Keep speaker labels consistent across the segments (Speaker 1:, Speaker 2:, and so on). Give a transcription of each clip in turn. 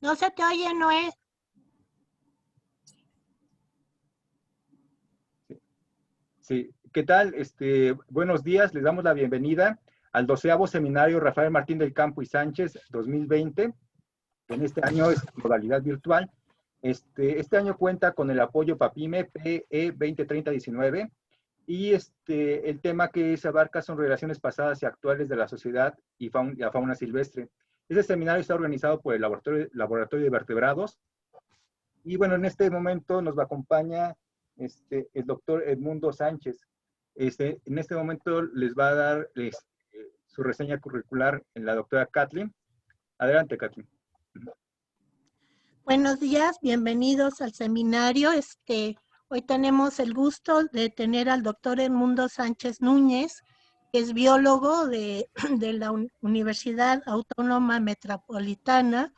Speaker 1: No se te oye, Noé.
Speaker 2: Sí, ¿qué tal? Buenos días, les damos la bienvenida al 12º Seminario Rafael Martín del Campo y Sánchez 2020. En este año es modalidad virtual. Este año cuenta con el apoyo PAPIME PE 2030-19 y el tema que se abarca son relaciones pasadas y actuales de la sociedad y la fauna silvestre. Este seminario está organizado por el Laboratorio de Vertebrados y bueno, en este momento nos acompaña el doctor Edmundo Sánchez. En este momento les va a dar su reseña curricular en la doctora Kathleen. Adelante, Kathleen.
Speaker 1: Buenos días, bienvenidos al seminario. Hoy tenemos el gusto de tener al doctor Edmundo Sánchez Núñez, que es biólogo de la Universidad Autónoma Metropolitana.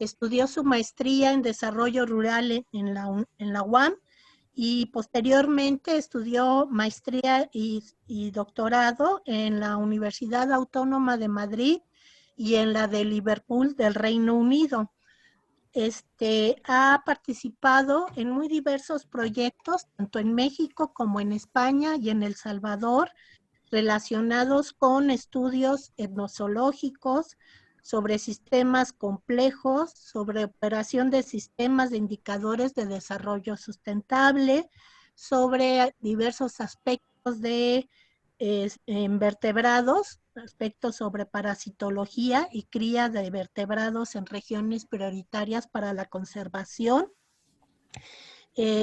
Speaker 1: Estudió su maestría en desarrollo rural en la UAM y posteriormente estudió maestría y doctorado en la Universidad Autónoma de Madrid y en la de Liverpool del Reino Unido. Ha participado en muy diversos proyectos, tanto en México como en España y en El Salvador, relacionados con estudios etnozoológicos, sobre sistemas complejos, sobre operación de sistemas de indicadores de desarrollo sustentable, sobre diversos aspectos de vertebrados, aspectos sobre parasitología y cría de vertebrados en regiones prioritarias para la conservación.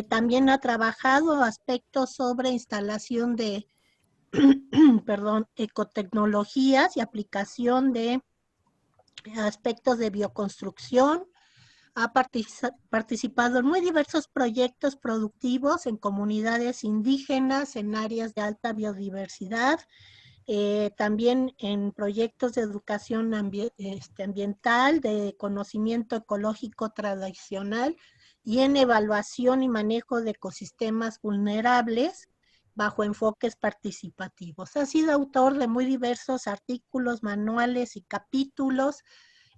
Speaker 1: También ha trabajado aspectos sobre instalación de ecotecnologías y aplicación de aspectos de bioconstrucción. Ha participado en muy diversos proyectos productivos en comunidades indígenas, en áreas de alta biodiversidad, también en proyectos de educación ambiental, de conocimiento ecológico tradicional y en evaluación y manejo de ecosistemas vulnerables bajo enfoques participativos. Ha sido autor de muy diversos artículos, manuales y capítulos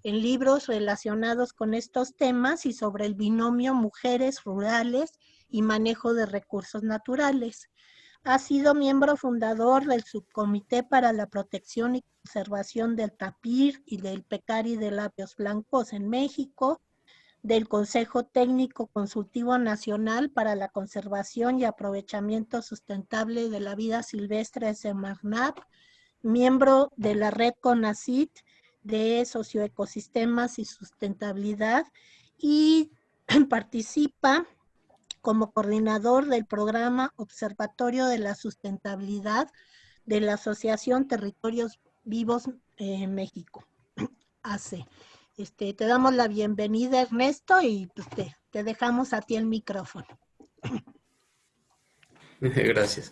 Speaker 1: en libros relacionados con estos temas y sobre el binomio mujeres rurales y manejo de recursos naturales. Ha sido miembro fundador del Subcomité para la Protección y Conservación del Tapir y del Pecari de Labios Blancos en México, del Consejo Técnico Consultivo Nacional para la Conservación y Aprovechamiento Sustentable de la Vida Silvestre Semarnat, miembro de la Red CONACYT de Socioecosistemas y Sustentabilidad y participa como coordinador del programa Observatorio de la Sustentabilidad de la Asociación Territorios Vivos México, AC. Te damos la bienvenida, Ernesto, y pues te dejamos a ti el micrófono.
Speaker 3: Gracias,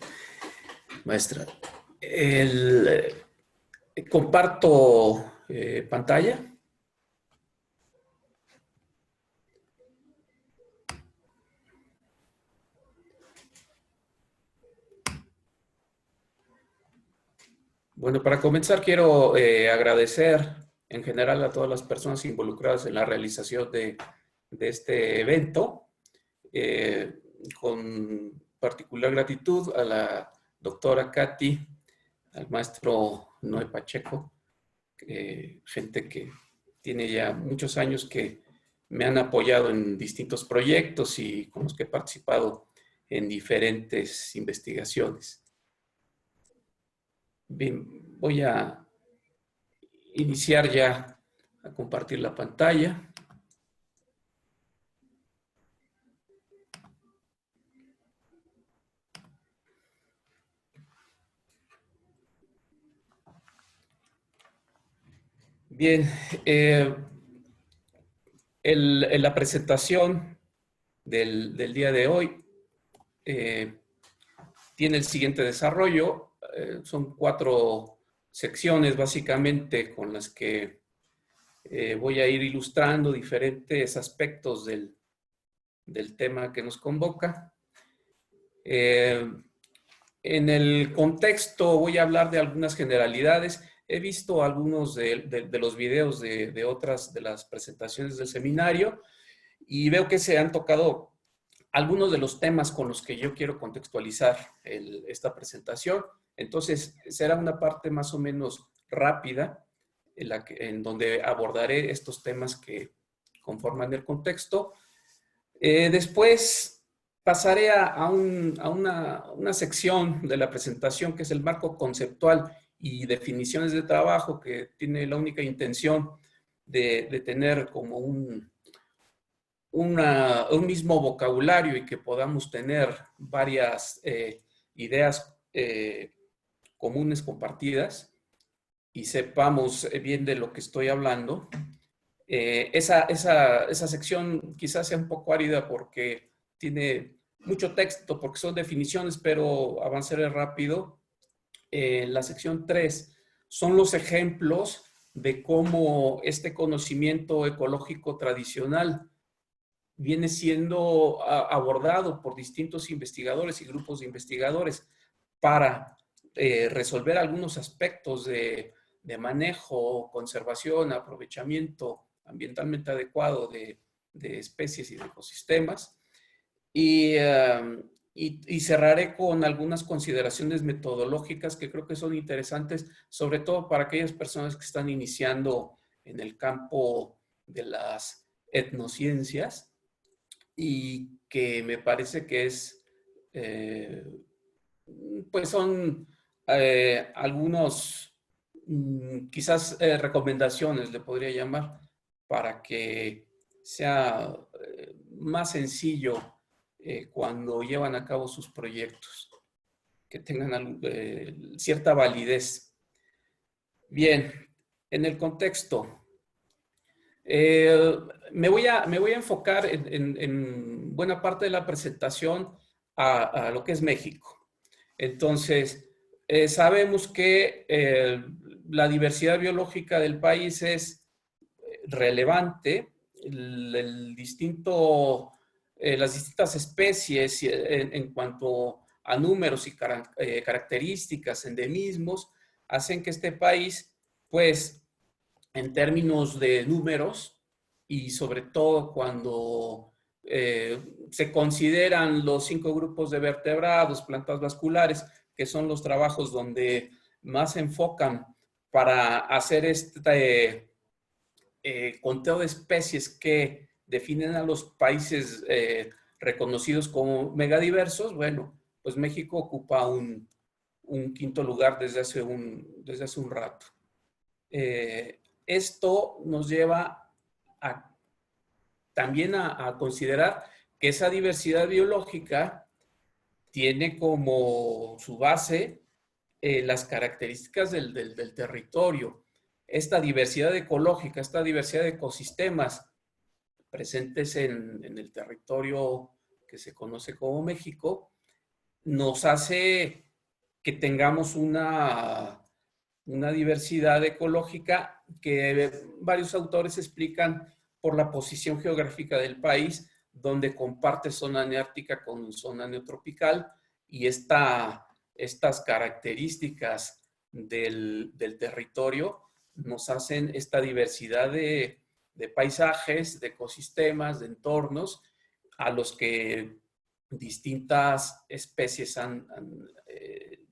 Speaker 3: maestra. Comparto pantalla. Bueno, para comenzar quiero agradecer en general a todas las personas involucradas en la realización de este evento, con particular gratitud a la doctora Katy, al maestro Noé Pacheco, gente que tiene ya muchos años que me han apoyado en distintos proyectos y con los que he participado en diferentes investigaciones. Bien, voy a iniciar ya a compartir la pantalla. Bien, la presentación del día de hoy tiene el siguiente desarrollo. Son 4 secciones básicamente con las que voy a ir ilustrando diferentes aspectos del tema que nos convoca. En el contexto voy a hablar de algunas generalidades. He visto algunos de los videos de otras de las presentaciones del seminario y veo que se han tocado algunos de los temas con los que yo quiero contextualizar esta presentación. Entonces, será una parte más o menos rápida en donde abordaré estos temas que conforman el contexto. Después pasaré a una sección de la presentación que es el marco conceptual y definiciones de trabajo, que tiene la única intención de tener como un mismo vocabulario y que podamos tener varias ideas comunes compartidas y sepamos bien de lo que estoy hablando. Esa sección quizás sea un poco árida porque tiene mucho texto, porque son definiciones, pero avanzaré rápido. La sección 3 son los ejemplos de cómo este conocimiento ecológico tradicional viene siendo abordado por distintos investigadores y grupos de investigadores para resolver algunos aspectos de manejo, conservación, aprovechamiento ambientalmente adecuado de especies y de ecosistemas. Y cerraré con algunas consideraciones metodológicas que creo que son interesantes, sobre todo para aquellas personas que están iniciando en el campo de las etnociencias y que me parece que pues son algunos, quizás recomendaciones, le podría llamar, para que sea más sencillo cuando llevan a cabo sus proyectos, que tengan cierta validez. Bien, en el contexto, me voy a enfocar en buena parte de la presentación a lo que es México. Entonces, sabemos que la diversidad biológica del país es relevante. Las distintas especies en cuanto a números y características, endemismos, hacen que este país, pues, en términos de números y sobre todo cuando se consideran los 5 grupos de vertebrados, plantas vasculares, que son los trabajos donde más se enfocan para hacer este conteo de especies que definen a los países reconocidos como megadiversos. Bueno, pues México ocupa un quinto lugar desde hace un rato. Esto nos lleva también a considerar que esa diversidad biológica tiene como su base las características del territorio. Esta diversidad ecológica, esta diversidad de ecosistemas presentes en el territorio que se conoce como México, nos hace que tengamos una diversidad ecológica que varios autores explican por la posición geográfica del país, donde comparte zona neártica con zona neotropical, y estas características del territorio nos hacen esta diversidad de paisajes, de ecosistemas, de entornos, a los que distintas especies han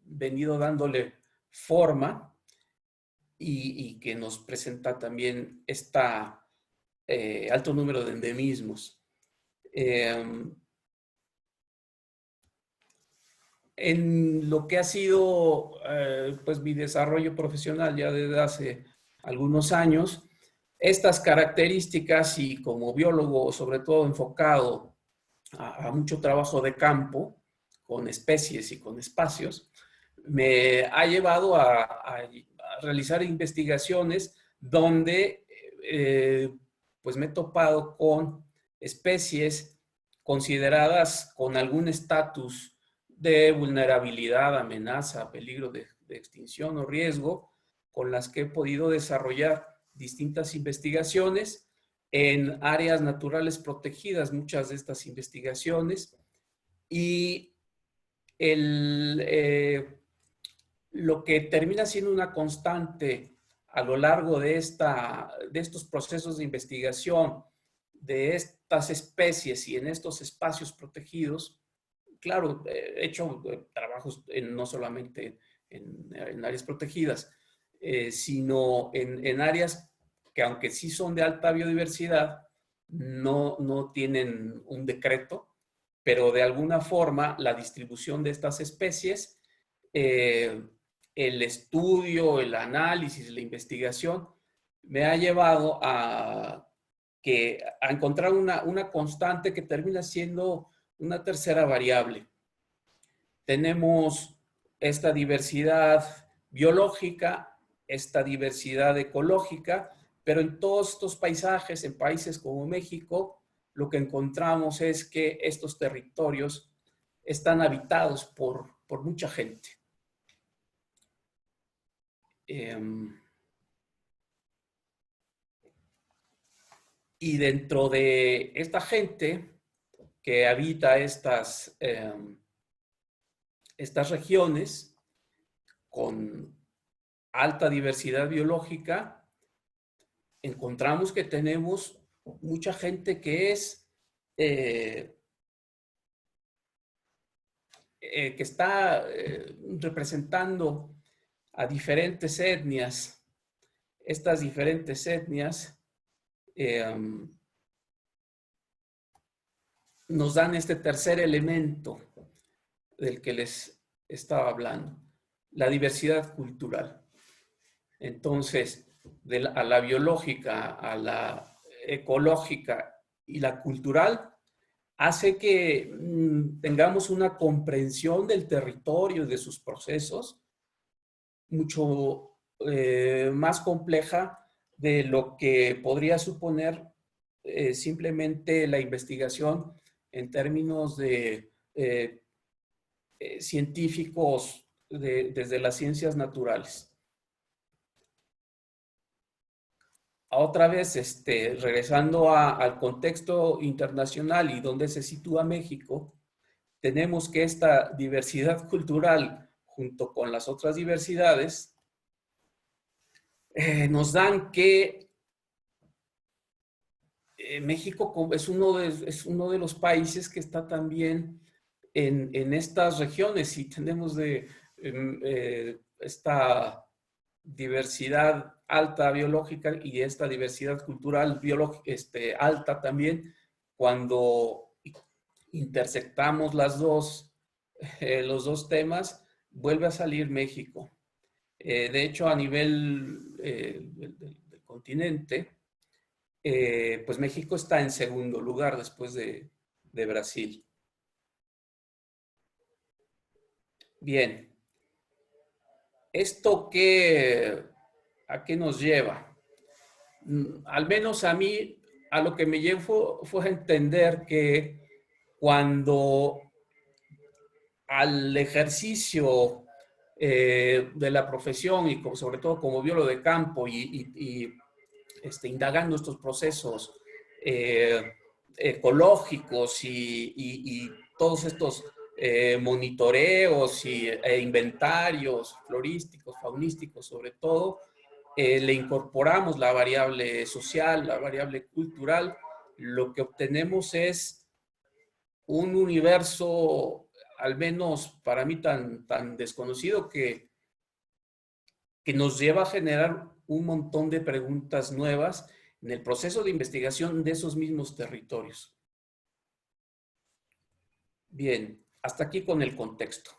Speaker 3: venido dándole forma, y que nos presenta también alto número de endemismos. En lo que ha sido pues mi desarrollo profesional ya desde hace algunos años, estas características, y como biólogo sobre todo enfocado a mucho trabajo de campo con especies y con espacios, me ha llevado a realizar investigaciones donde pues me he topado con especies consideradas con algún estatus de vulnerabilidad, amenaza, peligro de extinción o riesgo, con las que he podido desarrollar distintas investigaciones en áreas naturales protegidas, muchas de estas investigaciones, y lo que termina siendo una constante a lo largo de estos procesos de investigación de estas especies y en estos espacios protegidos, claro, he hecho trabajos no solamente en áreas protegidas, sino en áreas que aunque sí son de alta biodiversidad, no tienen un decreto, pero de alguna forma la distribución de estas especies, el estudio, el análisis, la investigación, me ha llevado a encontrar una constante que termina siendo una tercera variable. Tenemos esta diversidad biológica, esta diversidad ecológica, pero en todos estos paisajes, en países como México, lo que encontramos es que estos territorios están habitados por mucha gente. Y dentro de esta gente que habita estas regiones con alta diversidad biológica, encontramos que tenemos mucha gente que está representando a diferentes etnias. Estas diferentes etnias nos dan este tercer elemento del que les estaba hablando, la diversidad cultural. Entonces, a la biológica, a la ecológica y la cultural, hace que tengamos una comprensión del territorio y de sus procesos mucho más compleja de lo que podría suponer simplemente la investigación en términos de científicos desde las ciencias naturales. Otra vez, regresando al contexto internacional y donde se sitúa México, tenemos que esta diversidad cultural, junto con las otras diversidades, nos dan que México es uno de los países que está también en estas regiones y tenemos esta diversidad alta biológica y esta diversidad cultural alta también. Cuando intersectamos los dos temas, vuelve a salir México. De hecho, a nivel del continente, pues México está en segundo lugar después de Brasil. Bien. ¿Esto a qué nos lleva? Al menos a mí, a lo que me llevó fue a entender que cuando al ejercicio de la profesión y sobre todo como biólogo de campo y indagando estos procesos ecológicos y todos estos monitoreos e inventarios florísticos, faunísticos sobre todo, le incorporamos la variable social, la variable cultural, lo que obtenemos es un universo, al menos para mí tan desconocido, que nos lleva a generar un montón de preguntas nuevas en el proceso de investigación de esos mismos territorios. Bien, hasta aquí con el contexto.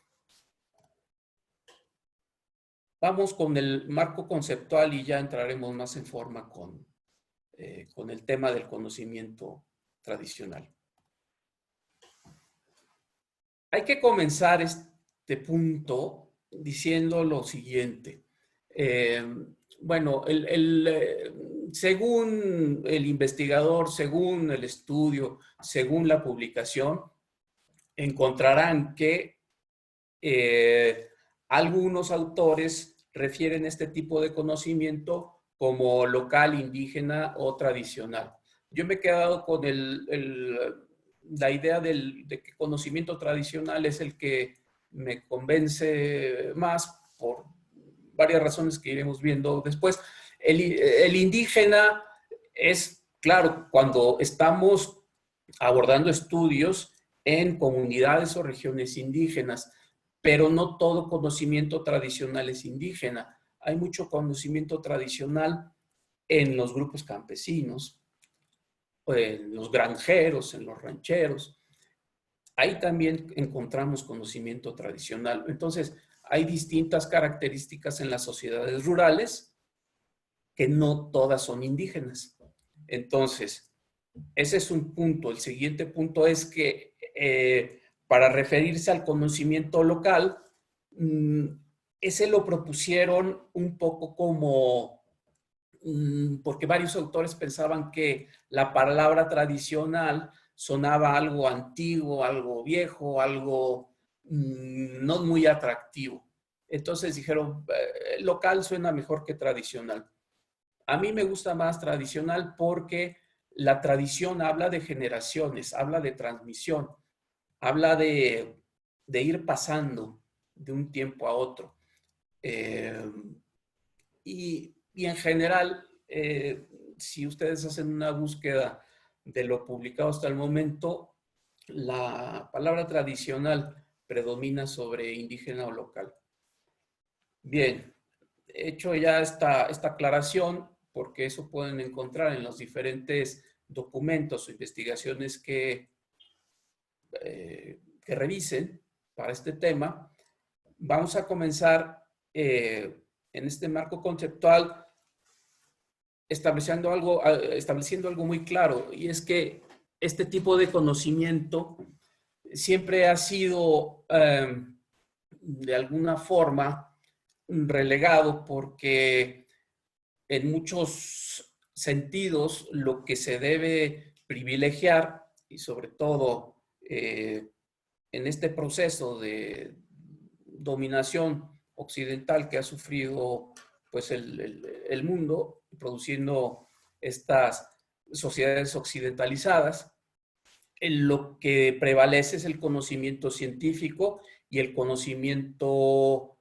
Speaker 3: Vamos con el marco conceptual y ya entraremos más en forma con el tema del conocimiento tradicional. Hay que comenzar este punto diciendo lo siguiente. Bueno, según el investigador, según el estudio, según la publicación, encontrarán que algunos autores refieren este tipo de conocimiento como local, indígena o tradicional. Yo me he quedado con la idea de que conocimiento tradicional es el que me convence más por varias razones que iremos viendo después. El indígena es, claro, cuando estamos abordando estudios en comunidades o regiones indígenas, pero no todo conocimiento tradicional es indígena. Hay mucho conocimiento tradicional en los grupos campesinos, en los granjeros, en los rancheros. Ahí también encontramos conocimiento tradicional. Entonces, hay distintas características en las sociedades rurales que no todas son indígenas. Entonces, ese es un punto. El siguiente punto es que para referirse al conocimiento local, ese lo propusieron un poco como, porque varios autores pensaban que la palabra tradicional sonaba algo antiguo, algo viejo, algo no muy atractivo. Entonces dijeron, local suena mejor que tradicional. A mí me gusta más tradicional porque la tradición habla de generaciones, habla de transmisión, habla de ir pasando de un tiempo a otro. Y en general, si ustedes hacen una búsqueda de lo publicado hasta el momento, la palabra tradicional predomina sobre indígena o local. Bien, hecho ya esta aclaración, porque eso pueden encontrar en los diferentes documentos o investigaciones que revisen para este tema, vamos a comenzar en este marco conceptual estableciendo algo muy claro, y es que este tipo de conocimiento siempre ha sido de alguna forma relegado, porque en muchos sentidos lo que se debe privilegiar, y sobre todo en este proceso de dominación occidental que ha sufrido pues el mundo, produciendo estas sociedades occidentalizadas, en lo que prevalece es el conocimiento científico y el conocimiento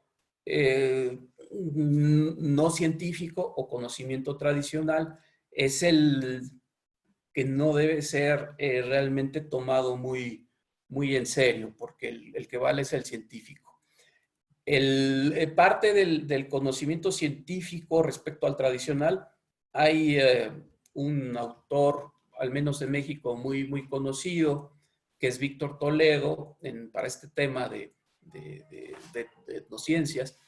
Speaker 3: no científico o conocimiento tradicional es el que no debe ser realmente tomado muy en serio, porque el que vale es el científico. Parte del conocimiento científico respecto al tradicional, hay un autor, al menos en México, muy conocido, que es Víctor Toledo, para este tema de etnociencias,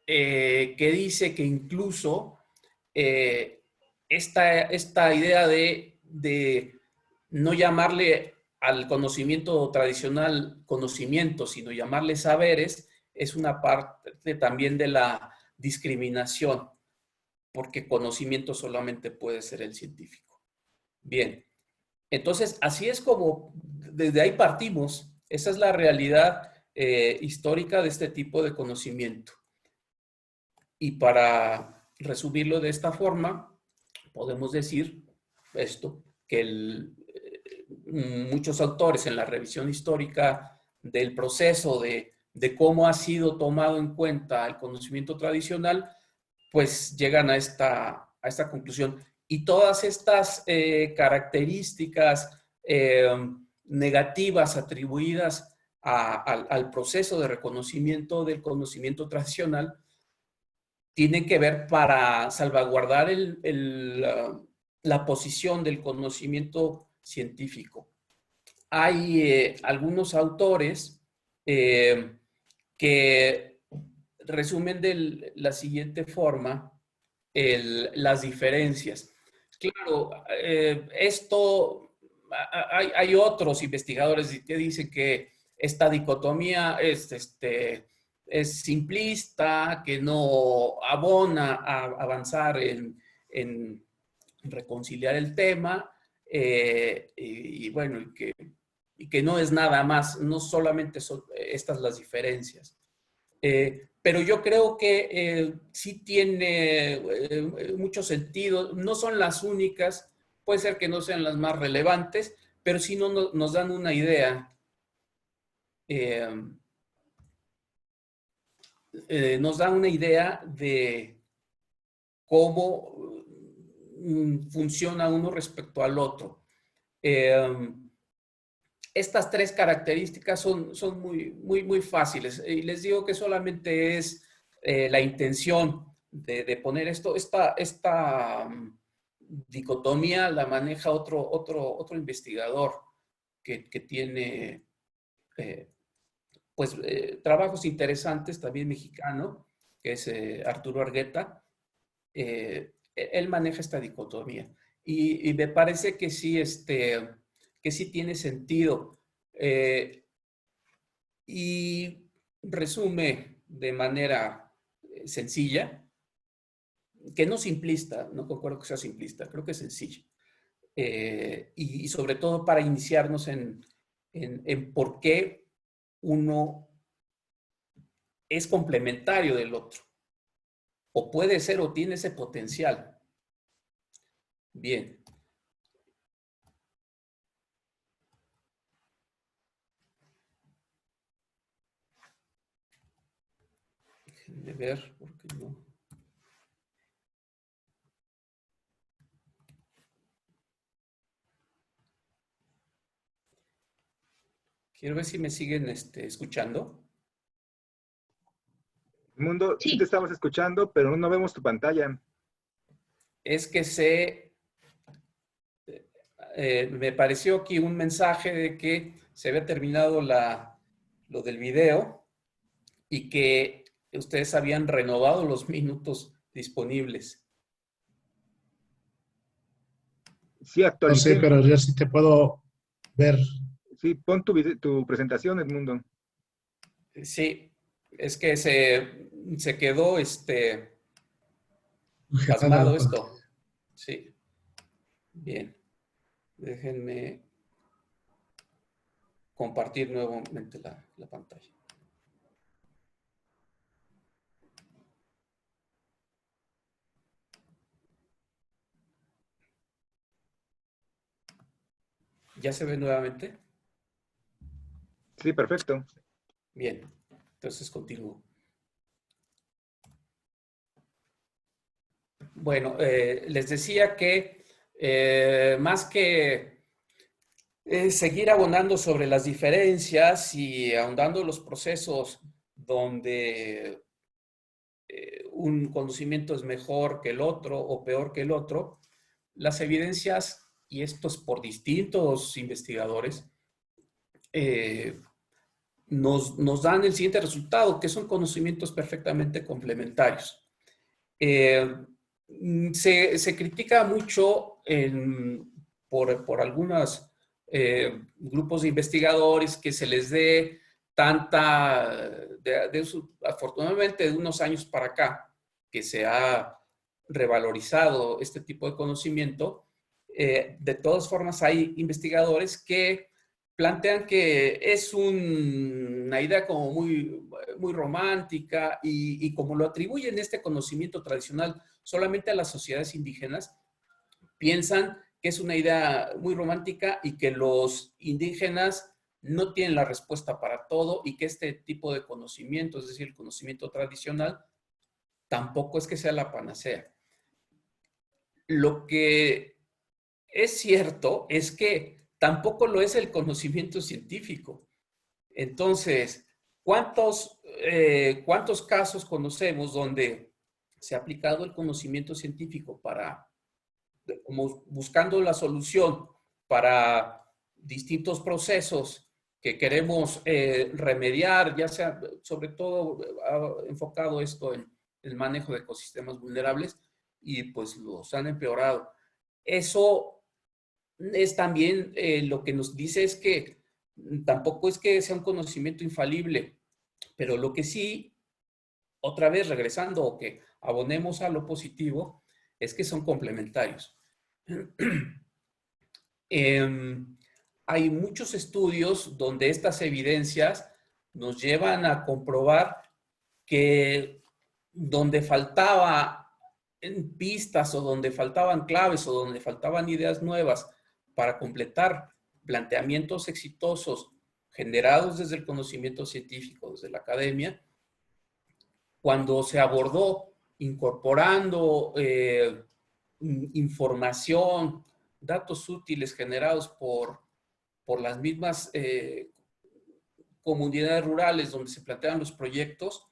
Speaker 3: que dice que incluso esta idea de no llamarle al conocimiento tradicional conocimiento, sino llamarle saberes, es una parte también de la discriminación, porque conocimiento solamente puede ser el científico. Bien, entonces así es como desde ahí partimos. Esa es la realidad histórica de este tipo de conocimiento. Y para resumirlo de esta forma, podemos decir esto, que muchos autores en la revisión histórica del proceso de cómo ha sido tomado en cuenta el conocimiento tradicional, pues llegan a esta conclusión. Y todas estas características negativas atribuidas al proceso de reconocimiento del conocimiento tradicional tienen que ver para salvaguardar la posición del conocimiento científico. Hay algunos autores que resumen de la siguiente forma las diferencias. Claro, hay otros investigadores que dicen que esta dicotomía es simplista, que no abona a avanzar en reconciliar el tema, y bueno, y que no es nada más, no solamente son estas las diferencias. Pero yo creo que sí tiene mucho sentido, no son las únicas, puede ser que no sean las más relevantes, pero sí nos dan una idea nos da una idea de cómo funciona uno respecto al otro. Estas tres características son muy fáciles. Y les digo que solamente es la intención de poner esta dicotomía la maneja otro investigador que tiene trabajos interesantes, también mexicano, que es Arturo Argueta. Él maneja esta dicotomía. Y me parece que sí, que sí tiene sentido. Y resume de manera sencilla, que no simplista, no concuerdo que sea simplista, creo que es sencilla. Y sobre todo para iniciarnos en por qué uno es complementario del otro. O puede ser o tiene ese potencial. Bien. Déjenme ver, porque no. Quiero ver si me siguen escuchando.
Speaker 2: Mundo, sí te estamos escuchando, pero no vemos tu pantalla.
Speaker 3: Es que me pareció aquí un mensaje de que se había terminado lo del video y que ustedes habían renovado los minutos disponibles.
Speaker 2: Sí, actualicé.
Speaker 4: No sé, pero yo sí te puedo ver.
Speaker 2: Sí, pon tu presentación, Edmundo.
Speaker 3: Sí, es que se quedó pasmado esto. Sí. Bien. Déjenme compartir nuevamente la pantalla. ¿Ya se ve nuevamente?
Speaker 2: Sí, perfecto.
Speaker 3: Bien, entonces continúo. Bueno, les decía que más que seguir abonando sobre las diferencias y ahondando los procesos donde un conocimiento es mejor que el otro o peor que el otro, las evidencias, y esto es por distintos investigadores, nos dan el siguiente resultado, que son conocimientos perfectamente complementarios. Se critica mucho por algunos grupos de investigadores que se les dé afortunadamente de unos años para acá, que se ha revalorizado este tipo de conocimiento. De todas formas, hay investigadores que plantean que es una idea como muy romántica y como lo atribuyen este conocimiento tradicional solamente a las sociedades indígenas, piensan que es una idea muy romántica y que los indígenas no tienen la respuesta para todo y que este tipo de conocimiento, es decir, el conocimiento tradicional, tampoco es que sea la panacea. Lo que es cierto es que tampoco lo es el conocimiento científico. Entonces, ¿cuántos casos conocemos donde se ha aplicado el conocimiento científico como buscando la solución para distintos procesos que queremos remediar, ya sea sobre todo enfocado esto en el manejo de ecosistemas vulnerables y pues los han empeorado? Eso es también lo que nos dice es que tampoco es que sea un conocimiento infalible, pero lo que sí, otra vez regresando o que abonemos a lo positivo, es que son complementarios. Hay muchos estudios donde estas evidencias nos llevan a comprobar que donde faltaba pistas o donde faltaban claves o donde faltaban ideas nuevas para completar planteamientos exitosos generados desde el conocimiento científico, desde la academia, cuando se abordó incorporando información, datos útiles generados por las mismas comunidades rurales donde se plantean los proyectos,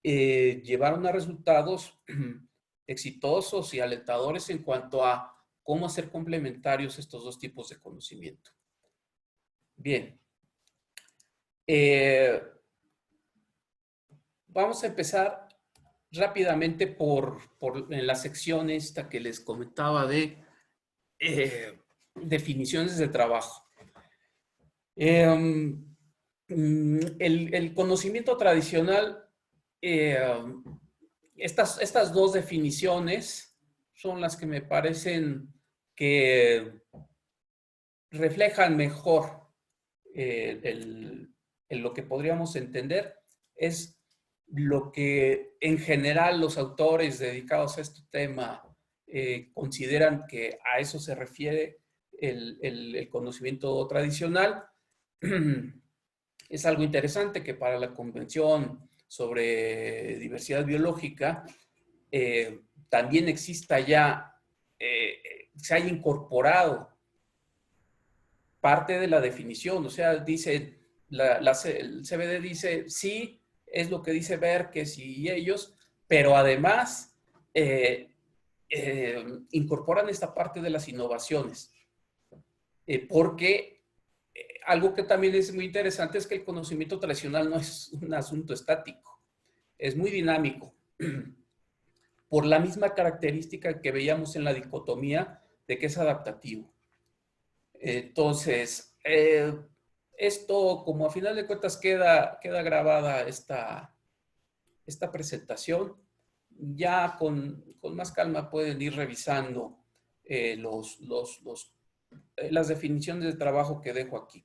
Speaker 3: llevaron a resultados exitosos y alentadores en cuanto a cómo hacer complementarios estos dos tipos de conocimiento. Bien. Vamos a empezar rápidamente en la sección esta que les comentaba de definiciones de trabajo. El conocimiento tradicional, estas dos definiciones son las que me parecen que reflejan mejor lo que podríamos entender. Es lo que en general los autores dedicados a este tema consideran que a eso se refiere el conocimiento tradicional. Es algo interesante que para la Convención sobre Diversidad Biológica también exista ya, se haya incorporado parte de la definición. O sea, dice, el CBD dice, sí, es lo que dice Berkes y ellos, pero además incorporan esta parte de las innovaciones. Porque algo que también es muy interesante es que el conocimiento tradicional no es un asunto estático, es muy dinámico, por la misma característica que veíamos en la dicotomía de que es adaptativo. Entonces, esto, como a final de cuentas queda grabada esta presentación, ya con más calma pueden ir revisando las definiciones de trabajo que dejo aquí.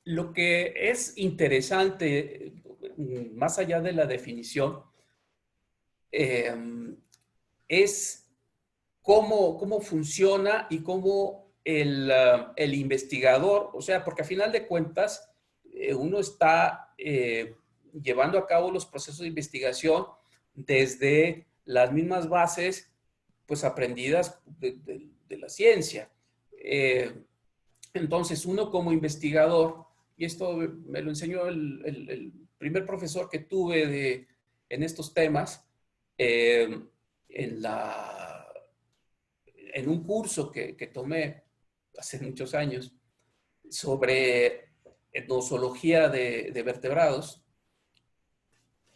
Speaker 3: Lo que es interesante, más allá de la definición, es cómo funciona y cómo el investigador, o sea, porque a final de cuentas uno está llevando a cabo los procesos de investigación desde las mismas bases pues aprendidas de la ciencia. Entonces uno como investigador, y esto me lo enseñó el primer profesor que tuve en estos temas, en un curso que tomé hace muchos años sobre etnozoología de vertebrados.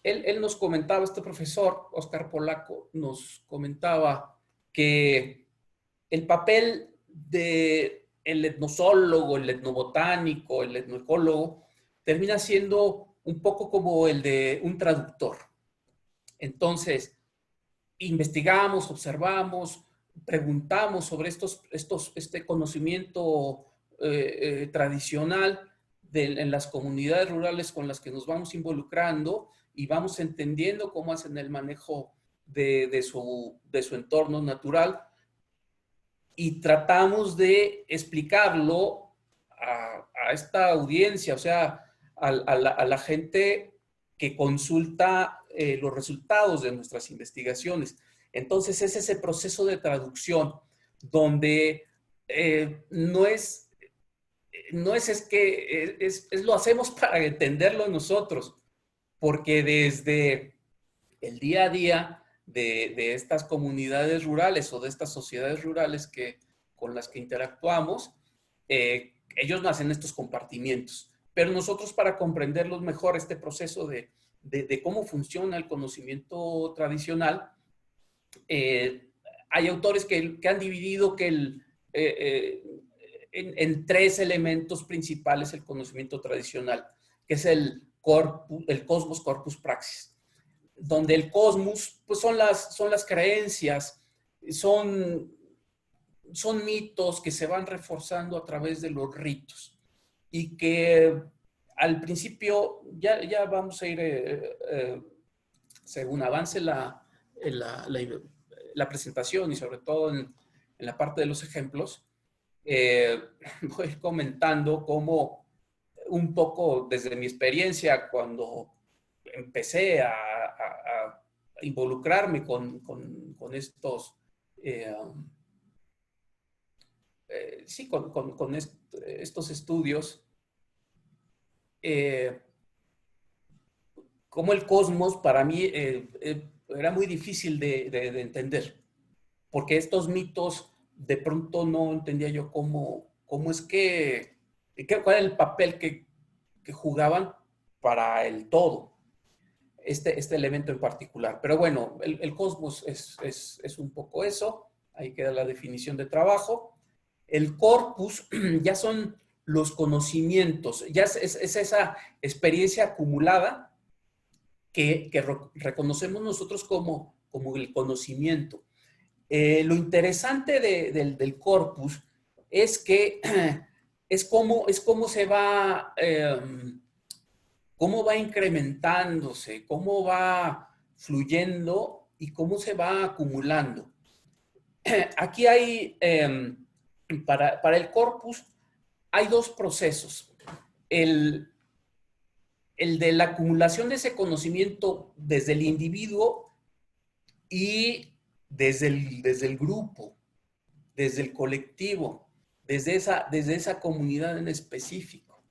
Speaker 3: Él nos comentaba, este profesor, Óscar Polaco, nos comentaba que el papel del etnozoólogo, el etnobotánico, el etnoecólogo, termina siendo un poco como el de un traductor. Entonces, investigamos, observamos, preguntamos sobre este conocimiento tradicional en las comunidades rurales con las que nos vamos involucrando y vamos entendiendo cómo hacen el manejo de su entorno natural y tratamos de explicarlo a esta audiencia, o sea, a la gente que consulta los resultados de nuestras investigaciones. Entonces es ese proceso de traducción donde no es lo hacemos para entenderlo nosotros, porque desde el día a día de estas comunidades rurales o de estas sociedades rurales con las que interactuamos, ellos hacen estos compartimientos. Pero nosotros, para comprenderlos mejor, este proceso de cómo funciona el conocimiento tradicional, hay autores que han dividido en tres elementos principales el conocimiento tradicional, que es el cosmos corpus praxis, donde el cosmos pues son las creencias, son mitos que se van reforzando a través de los ritos y que al principio ya vamos a ir según avance la presentación y sobre todo en la parte de los ejemplos, voy a ir comentando cómo un poco desde mi experiencia cuando empecé a involucrarme con estos, sí, con estos estudios, como el cosmos para mí era muy difícil de entender, porque estos mitos de pronto no entendía yo cómo es cuál era el papel que jugaban para el todo, este elemento en particular. Pero bueno, el cosmos es un poco eso, ahí queda la definición de trabajo. El corpus ya son los conocimientos, ya es esa experiencia acumulada que reconocemos nosotros como el conocimiento. Lo interesante del corpus es que es cómo se va, cómo va incrementándose, cómo va fluyendo y cómo se va acumulando. Aquí hay, para el corpus, hay dos procesos. El de la acumulación de ese conocimiento desde el individuo y desde el grupo, desde el colectivo, desde esa comunidad en específico.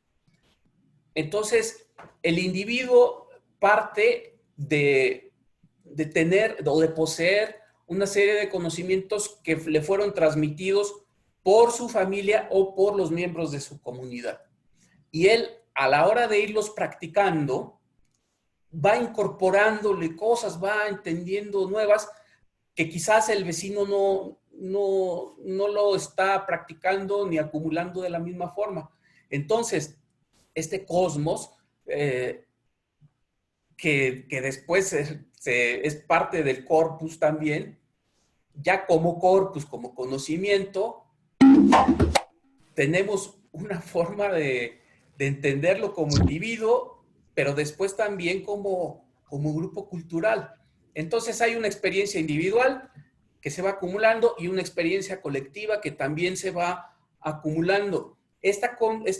Speaker 3: Entonces, el individuo parte de tener o de poseer una serie de conocimientos que le fueron transmitidos por su familia o por los miembros de su comunidad. Y él, a la hora de irlos practicando, va incorporándole cosas, va entendiendo nuevas que quizás el vecino no lo está practicando ni acumulando de la misma forma. Entonces, este cosmos, que después es parte del corpus también, ya como corpus, como conocimiento, tenemos una forma de entenderlo como individuo, pero después también como grupo cultural. Entonces hay una experiencia individual que se va acumulando y una experiencia colectiva que también se va acumulando. Esta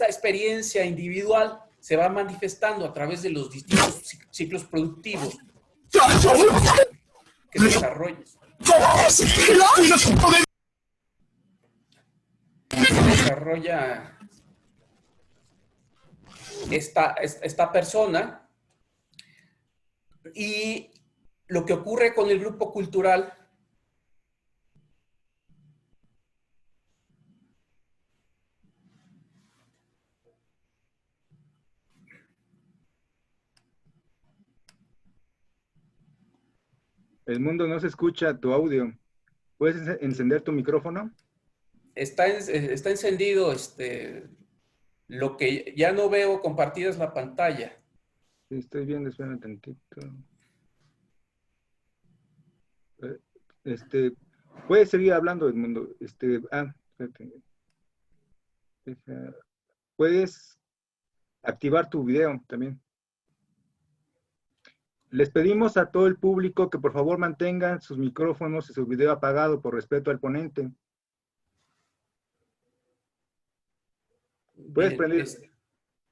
Speaker 3: experiencia individual se va manifestando a través de los distintos ciclos productivos que desarrollan. Desarrolla esta persona, y lo que ocurre con el grupo cultural
Speaker 2: Edmundo, no se escucha tu audio. ¿Puedes encender tu micrófono?
Speaker 3: está encendido. Lo que ya no veo compartida es la pantalla.
Speaker 2: Sí, estoy viendo, espera un tantito. Puedes seguir hablando, Edmundo. Espérate. Puedes activar tu video también. Les pedimos a todo el público que por favor mantengan sus micrófonos y su video apagado por respeto al ponente. Puedes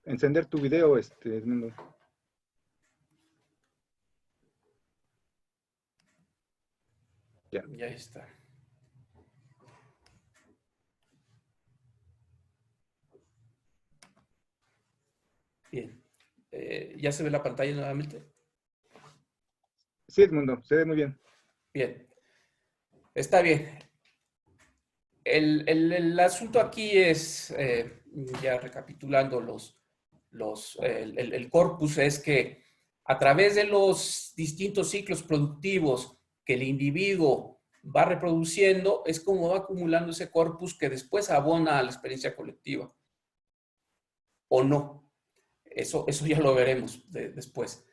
Speaker 2: encender tu video, Edmundo.
Speaker 3: Ya está. Bien. ¿Ya se ve la pantalla nuevamente?
Speaker 2: Sí, Edmundo, se ve muy bien.
Speaker 3: Bien. Está bien. El asunto aquí es, ya recapitulando el corpus, es que a través de los distintos ciclos productivos que el individuo va reproduciendo, es como va acumulando ese corpus que después abona a la experiencia colectiva. ¿O no? Eso ya lo veremos después.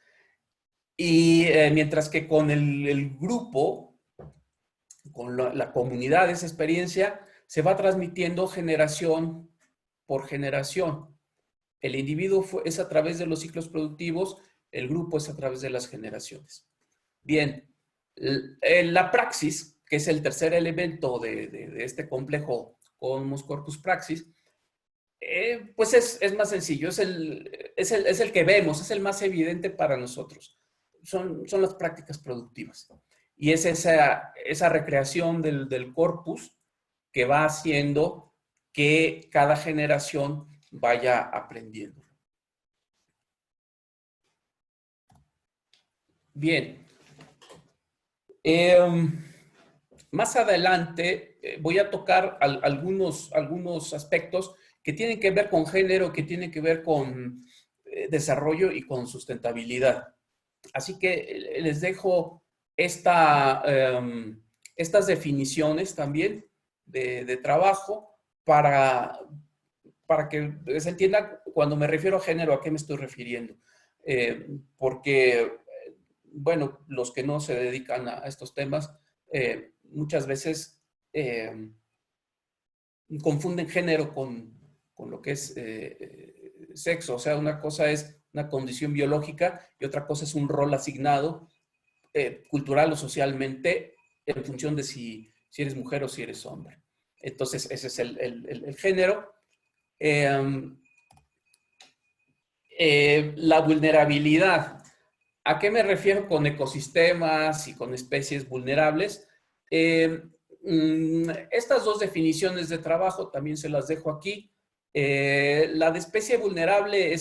Speaker 3: Y mientras que con el grupo, con la comunidad, esa experiencia se va transmitiendo generación por generación. El individuo es a través de los ciclos productivos, el grupo es a través de las generaciones. Bien, la praxis, que es el tercer elemento de este complejo con Homo corpus praxis, pues es más sencillo, es el que vemos, es el más evidente para nosotros. Son las prácticas productivas. Y es esa recreación del corpus que va haciendo que cada generación vaya aprendiendo. Bien. Más adelante voy a tocar algunos aspectos que tienen que ver con género, que tienen que ver con desarrollo y con sustentabilidad. Así que les dejo estas definiciones también de trabajo para que se entienda cuando me refiero a género, a qué me estoy refiriendo. Porque, bueno, los que no se dedican a estos temas, muchas veces confunden género con lo que es sexo. O sea, una cosa es una condición biológica y otra cosa es un rol asignado cultural o socialmente en función de si eres mujer o si eres hombre. Entonces, ese es el género. La vulnerabilidad. ¿A qué me refiero con ecosistemas y con especies vulnerables? Estas dos definiciones de trabajo también se las dejo aquí. La de especie vulnerable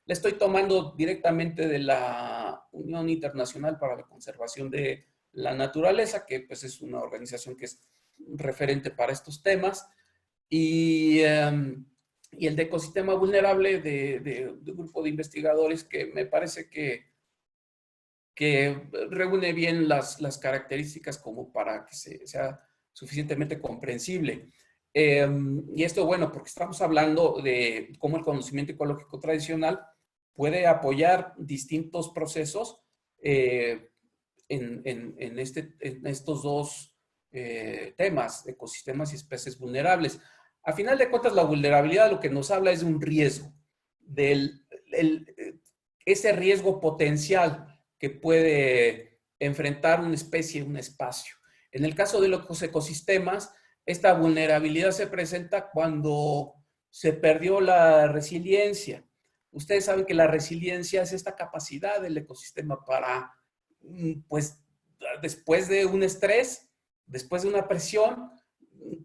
Speaker 3: la estoy tomando directamente de la Unión Internacional para la Conservación de la Naturaleza, que pues es una organización que es referente para estos temas. Y el de ecosistema vulnerable de un grupo de investigadores que me parece que reúne bien las características como para que sea suficientemente comprensible. Y esto, bueno, porque estamos hablando de cómo el conocimiento ecológico tradicional puede apoyar distintos procesos en estos dos temas, ecosistemas y especies vulnerables. A final de cuentas, la vulnerabilidad lo que nos habla es de un riesgo, ese riesgo potencial que puede enfrentar una especie, un espacio. En el caso de los ecosistemas, esta vulnerabilidad se presenta cuando se perdió la resiliencia. Ustedes saben que la resiliencia es esta capacidad del ecosistema para, pues, después de un estrés, después de una presión,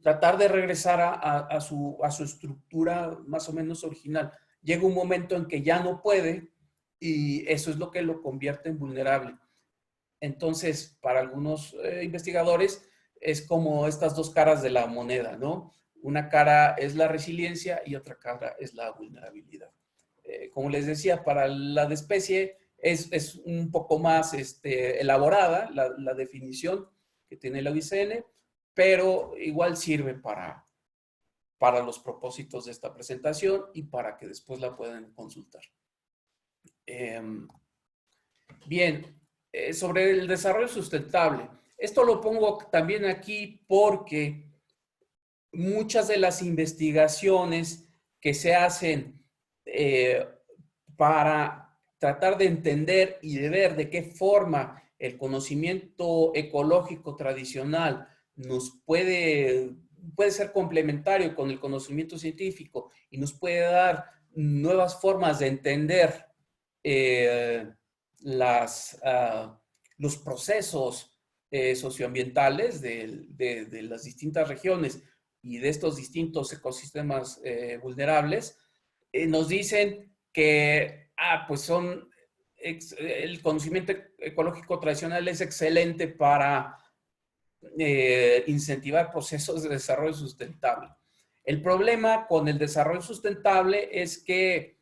Speaker 3: tratar de regresar a su estructura más o menos original. Llega un momento en que ya no puede y eso es lo que lo convierte en vulnerable. Entonces, para algunos investigadores, es como estas dos caras de la moneda, ¿no? Una cara es la resiliencia y otra cara es la vulnerabilidad. Como les decía, para la de especie es un poco más elaborada la definición que tiene la UICN, pero igual sirve para los propósitos de esta presentación y para que después la puedan consultar. Bien, sobre el desarrollo sustentable. Esto lo pongo también aquí porque muchas de las investigaciones que se hacen para tratar de entender y de ver de qué forma el conocimiento ecológico tradicional nos puede ser complementario con el conocimiento científico y nos puede dar nuevas formas de entender los procesos socioambientales de las distintas regiones y de estos distintos ecosistemas vulnerables, nos dicen que pues el conocimiento ecológico tradicional es excelente para incentivar procesos de desarrollo sustentable. El problema con el desarrollo sustentable es que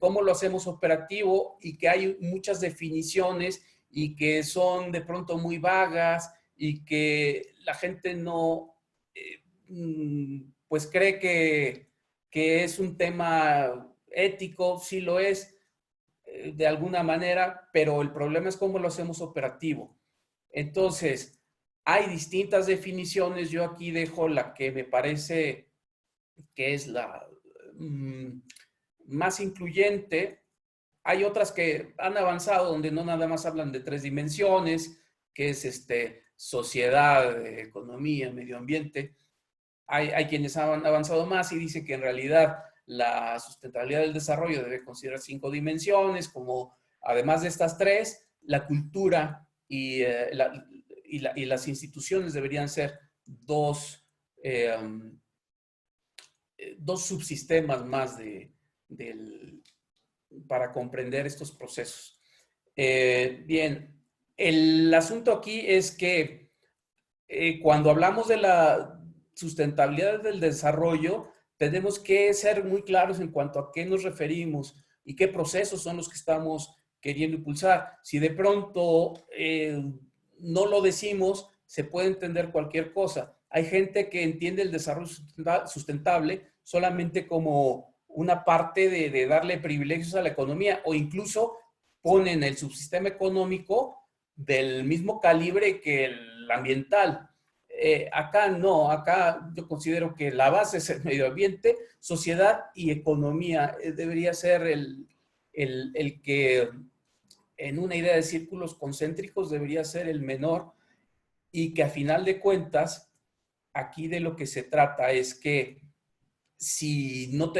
Speaker 3: cómo lo hacemos operativo y que hay muchas definiciones y que son de pronto muy vagas y que la gente no, pues cree que es un tema ético, sí lo es de alguna manera, pero el problema es cómo lo hacemos operativo. Entonces, hay distintas definiciones, yo aquí dejo la que me parece que es la más incluyente. Hay otras que han avanzado donde no nada más hablan de 3 dimensiones, que es sociedad, economía, medio ambiente. hay quienes han avanzado más y dicen que en realidad la sustentabilidad del desarrollo debe considerar 5 dimensiones, como además de estas 3, la cultura y las instituciones deberían ser dos subsistemas más para comprender estos procesos. Bien, el asunto aquí es que cuando hablamos de la sustentabilidad del desarrollo, tenemos que ser muy claros en cuanto a qué nos referimos y qué procesos son los que estamos queriendo impulsar. Si de pronto no lo decimos, se puede entender cualquier cosa. Hay gente que entiende el desarrollo sustentable solamente como una parte de darle privilegios a la economía, o incluso ponen el subsistema económico del mismo calibre que el ambiental. Acá no, acá yo considero que la base es el medio ambiente, sociedad y economía. Debería ser el que en una idea de círculos concéntricos debería ser el menor, y que a final de cuentas aquí de lo que se trata es que si no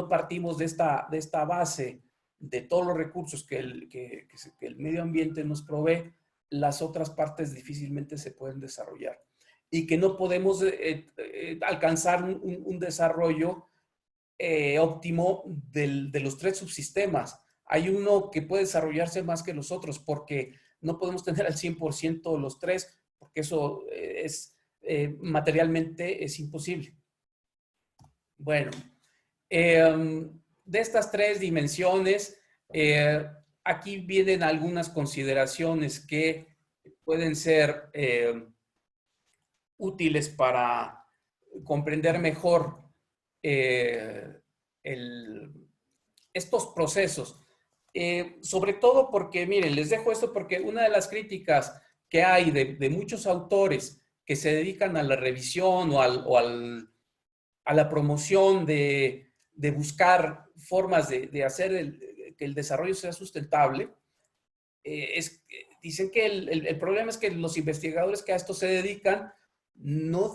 Speaker 3: partimos de esta base de todos los recursos que el medio ambiente nos provee, las otras partes difícilmente se pueden desarrollar. Y que no podemos alcanzar un desarrollo óptimo de los 3 subsistemas. Hay uno que puede desarrollarse más que los otros, porque no podemos tener al 100% los 3, porque eso materialmente es imposible. Bueno, de estas 3 dimensiones, aquí vienen algunas consideraciones que pueden ser útiles para comprender mejor estos procesos. Sobre todo porque, miren, les dejo esto porque una de las críticas que hay de muchos autores que se dedican a la revisión o a la promoción de buscar formas de hacer que el desarrollo sea sustentable, dicen que el problema es que los investigadores que a esto se dedican no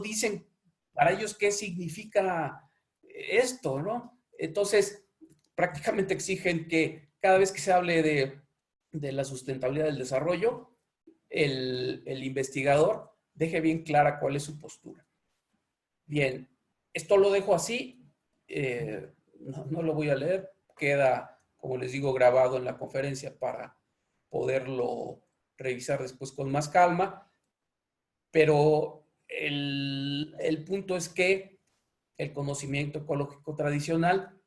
Speaker 3: dicen para ellos qué significa esto, ¿no? Entonces, prácticamente exigen que cada vez que se hable de la sustentabilidad del desarrollo, el investigador deje bien clara cuál es su postura. Bien, esto lo dejo así, no lo voy a leer, queda, como les digo, grabado en la conferencia para poderlo revisar después con más calma, pero el punto es que el conocimiento ecológico tradicional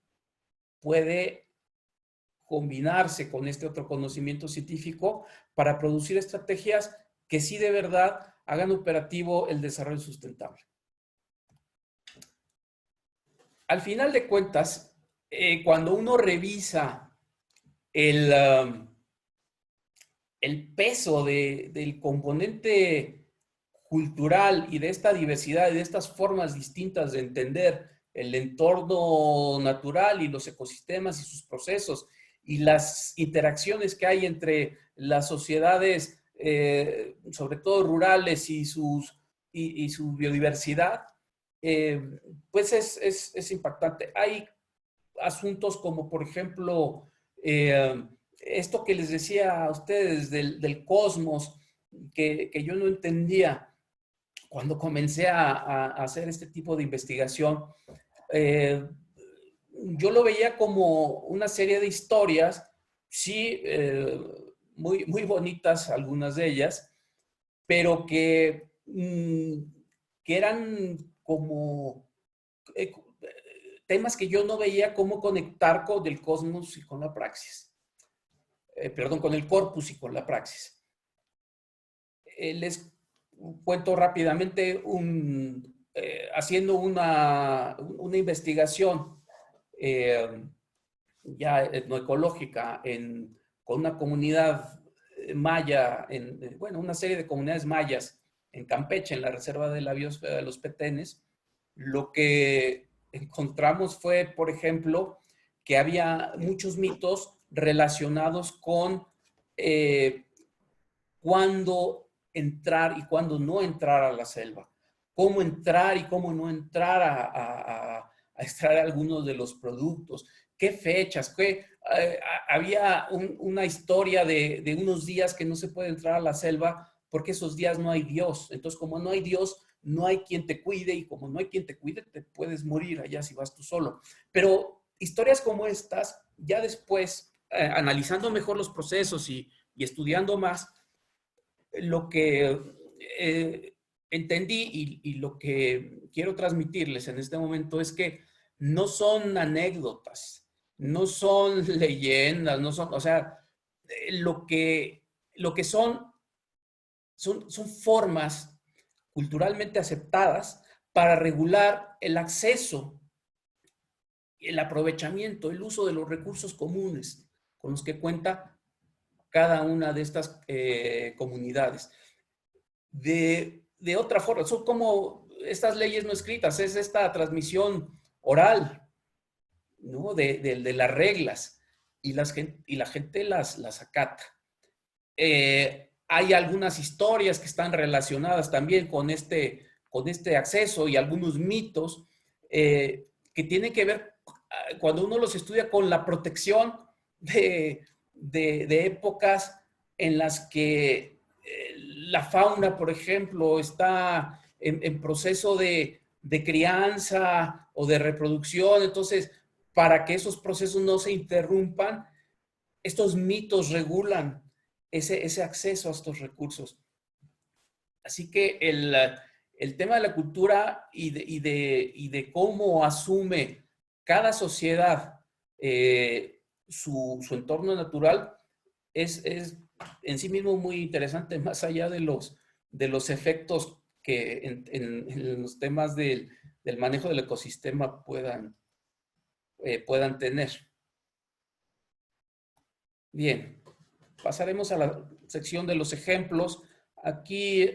Speaker 3: puede combinarse con este otro conocimiento científico para producir estrategias que sí de verdad hagan operativo el desarrollo sustentable. Al final de cuentas, cuando uno revisa el peso del componente cultural y de esta diversidad y de estas formas distintas de entender el entorno natural y los ecosistemas y sus procesos y las interacciones que hay entre las sociedades, sobre todo rurales y su biodiversidad, pues es impactante. Hay asuntos como, por ejemplo, esto que les decía a ustedes del cosmos, que yo no entendía cuando comencé a hacer este tipo de investigación. Yo lo veía como una serie de historias, sí, muy, muy bonitas algunas de ellas, pero que eran como temas que yo no veía cómo conectar con el cosmos y con la praxis. Perdón, con el corpus y con la praxis. Les cuento rápidamente haciendo una investigación ya etnoecológica con una comunidad maya, bueno, una serie de comunidades mayas en Campeche, en la reserva de la biosfera de los Petenes. Lo que encontramos fue, por ejemplo, que había muchos mitos relacionados con cuándo entrar y cuándo no entrar a la selva. cómo entrar y cómo no entrar a extraer algunos de los productos, qué fechas, había una historia de unos días que no se puede entrar a la selva porque esos días no hay Dios. Entonces, como no hay Dios, no hay quien te cuide, y como no hay quien te cuide, te puedes morir allá si vas tú solo. Pero historias como estas, ya después, analizando mejor los procesos y estudiando más, lo que entendí y lo que quiero transmitirles en este momento es que no son anécdotas, no son leyendas, no son, o sea, lo que son formas culturalmente aceptadas para regular el acceso, el aprovechamiento, el uso de los recursos comunes con los que cuenta cada una de estas comunidades. De otra forma, son como estas leyes no escritas, es esta transmisión oral, ¿no? de las reglas, y la gente las acata. Hay algunas historias que están relacionadas también con este acceso, y algunos mitos que tienen que ver, cuando uno los estudia, con la protección de épocas en las que la fauna, por ejemplo, está en proceso de crianza o de reproducción. Entonces, para que esos procesos no se interrumpan, estos mitos regulan ese acceso a estos recursos. Así que el tema de la cultura y de cómo asume cada sociedad su entorno natural es en sí mismo muy interesante, más allá de los efectos que en los temas del manejo del ecosistema puedan tener. Bien, pasaremos a la sección de los ejemplos. Aquí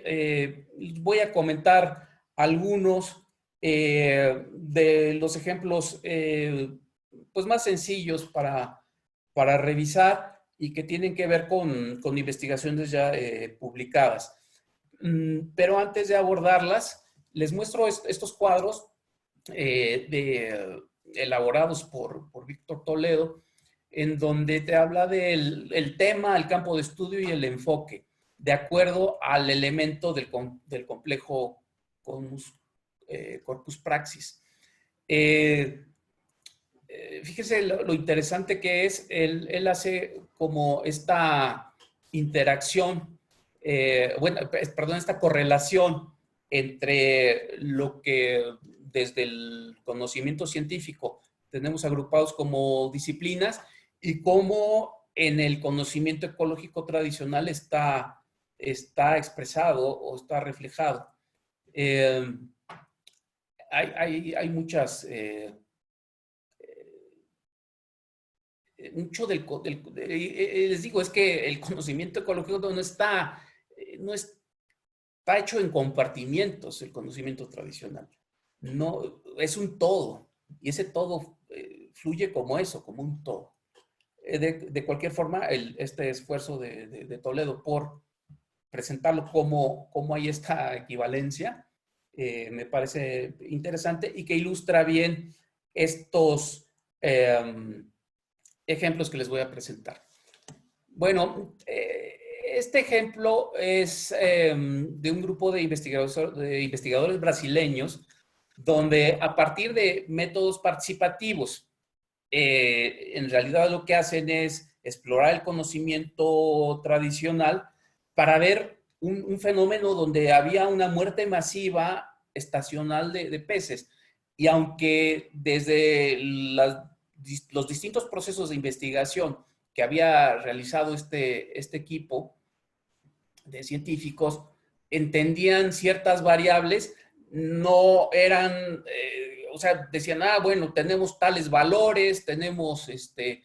Speaker 3: voy a comentar algunos de los ejemplos pues más sencillos para revisar, y que tienen que ver con investigaciones ya publicadas. Pero antes de abordarlas, les muestro estos cuadros elaborados por Víctor Toledo, en donde te habla del tema, el campo de estudio y el enfoque, de acuerdo al elemento del complejo corpus praxis. Fíjese lo interesante que es, él hace como esta interacción, esta correlación entre lo que desde el conocimiento científico tenemos agrupados como disciplinas, y cómo en el conocimiento ecológico tradicional está expresado o está reflejado. Hay muchas... les digo, es que el conocimiento ecológico no está hecho en compartimientos. El conocimiento tradicional no es un todo, y ese todo fluye como eso, como un todo. De cualquier forma, este esfuerzo de Toledo por presentarlo como hay esta equivalencia, me parece interesante, y que ilustra bien estos ejemplos que les voy a presentar. Bueno, este ejemplo es de un grupo de investigadores brasileños, donde a partir de métodos participativos, en realidad lo que hacen es explorar el conocimiento tradicional para ver un fenómeno donde había una muerte masiva estacional de peces. Y aunque desde los distintos procesos de investigación que había realizado este equipo de científicos entendían ciertas variables, no eran, o sea, decían, bueno, tenemos tales valores, tenemos en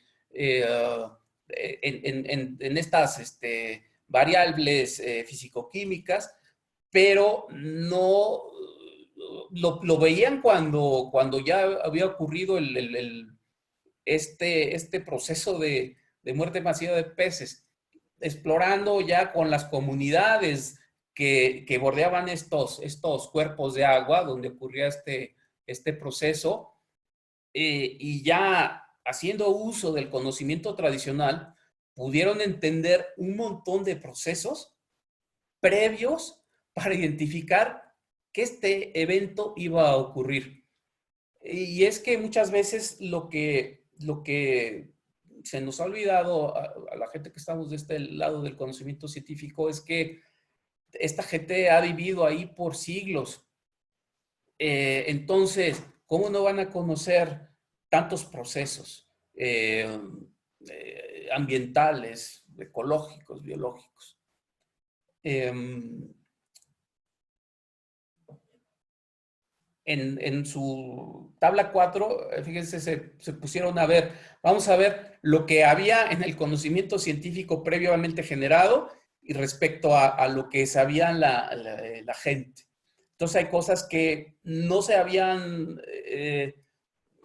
Speaker 3: estas variables físico-químicas, pero no lo veían cuando ya había ocurrido este proceso de muerte masiva de peces, explorando ya con las comunidades que bordeaban estos cuerpos de agua donde ocurría este proceso, y ya haciendo uso del conocimiento tradicional, pudieron entender un montón de procesos previos para identificar que este evento iba a ocurrir. Y es que muchas veces lo que se nos ha olvidado a la gente que estamos de este lado del conocimiento científico es que esta gente ha vivido ahí por siglos. Entonces, ¿cómo no van a conocer tantos procesos ambientales, ecológicos, biológicos? En su tabla 4, fíjense, se pusieron a ver, vamos a ver lo que había en el conocimiento científico previamente generado y respecto a lo que sabía la gente. Entonces hay cosas que no se habían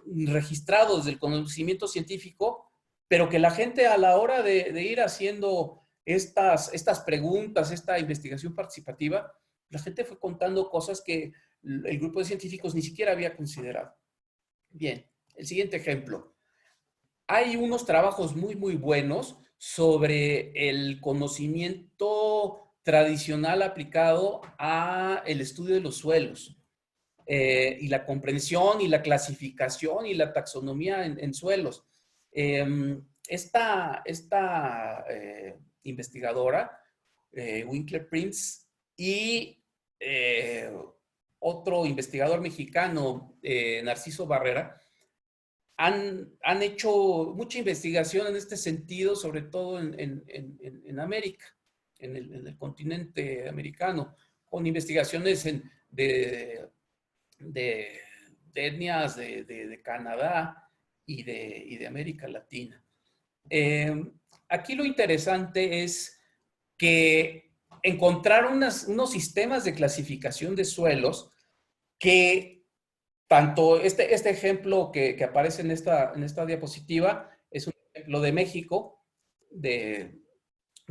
Speaker 3: registrado desde el conocimiento científico, pero que la gente a la hora de ir haciendo estas preguntas, esta investigación participativa, la gente fue contando cosas que el grupo de científicos ni siquiera había considerado. Bien, el siguiente ejemplo. Hay unos trabajos muy, muy buenos sobre el conocimiento tradicional aplicado a el estudio de los suelos y la comprensión y la clasificación y la taxonomía en suelos. Esta investigadora, Winkler Prince, y otro investigador mexicano, Narciso Barrera, han hecho mucha investigación en este sentido, sobre todo en América, en el continente americano, con investigaciones de etnias de Canadá y de América Latina. Aquí lo interesante es que encontraron unos sistemas de clasificación de suelos que tanto este ejemplo que aparece en esta diapositiva es un ejemplo de México, de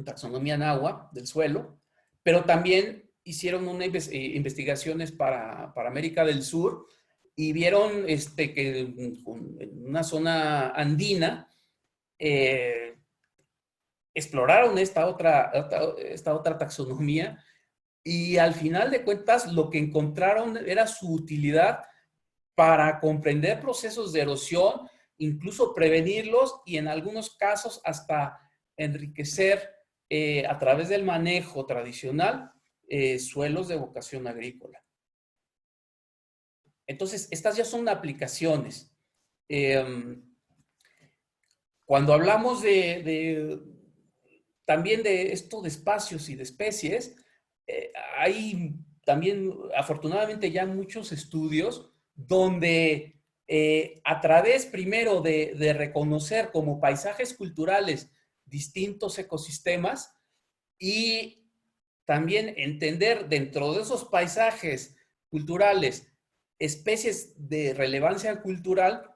Speaker 3: taxonomía náhuatl del suelo, pero también hicieron investigaciones para América del Sur y vieron que en una zona andina exploraron esta otra taxonomía y al final de cuentas lo que encontraron era su utilidad para comprender procesos de erosión, incluso prevenirlos y en algunos casos hasta enriquecer a través del manejo tradicional suelos de vocación agrícola. Entonces, estas ya son aplicaciones. Cuando hablamos también de esto de espacios y de especies, hay también, afortunadamente, ya muchos estudios donde a través primero de reconocer como paisajes culturales distintos ecosistemas y también entender dentro de esos paisajes culturales especies de relevancia cultural,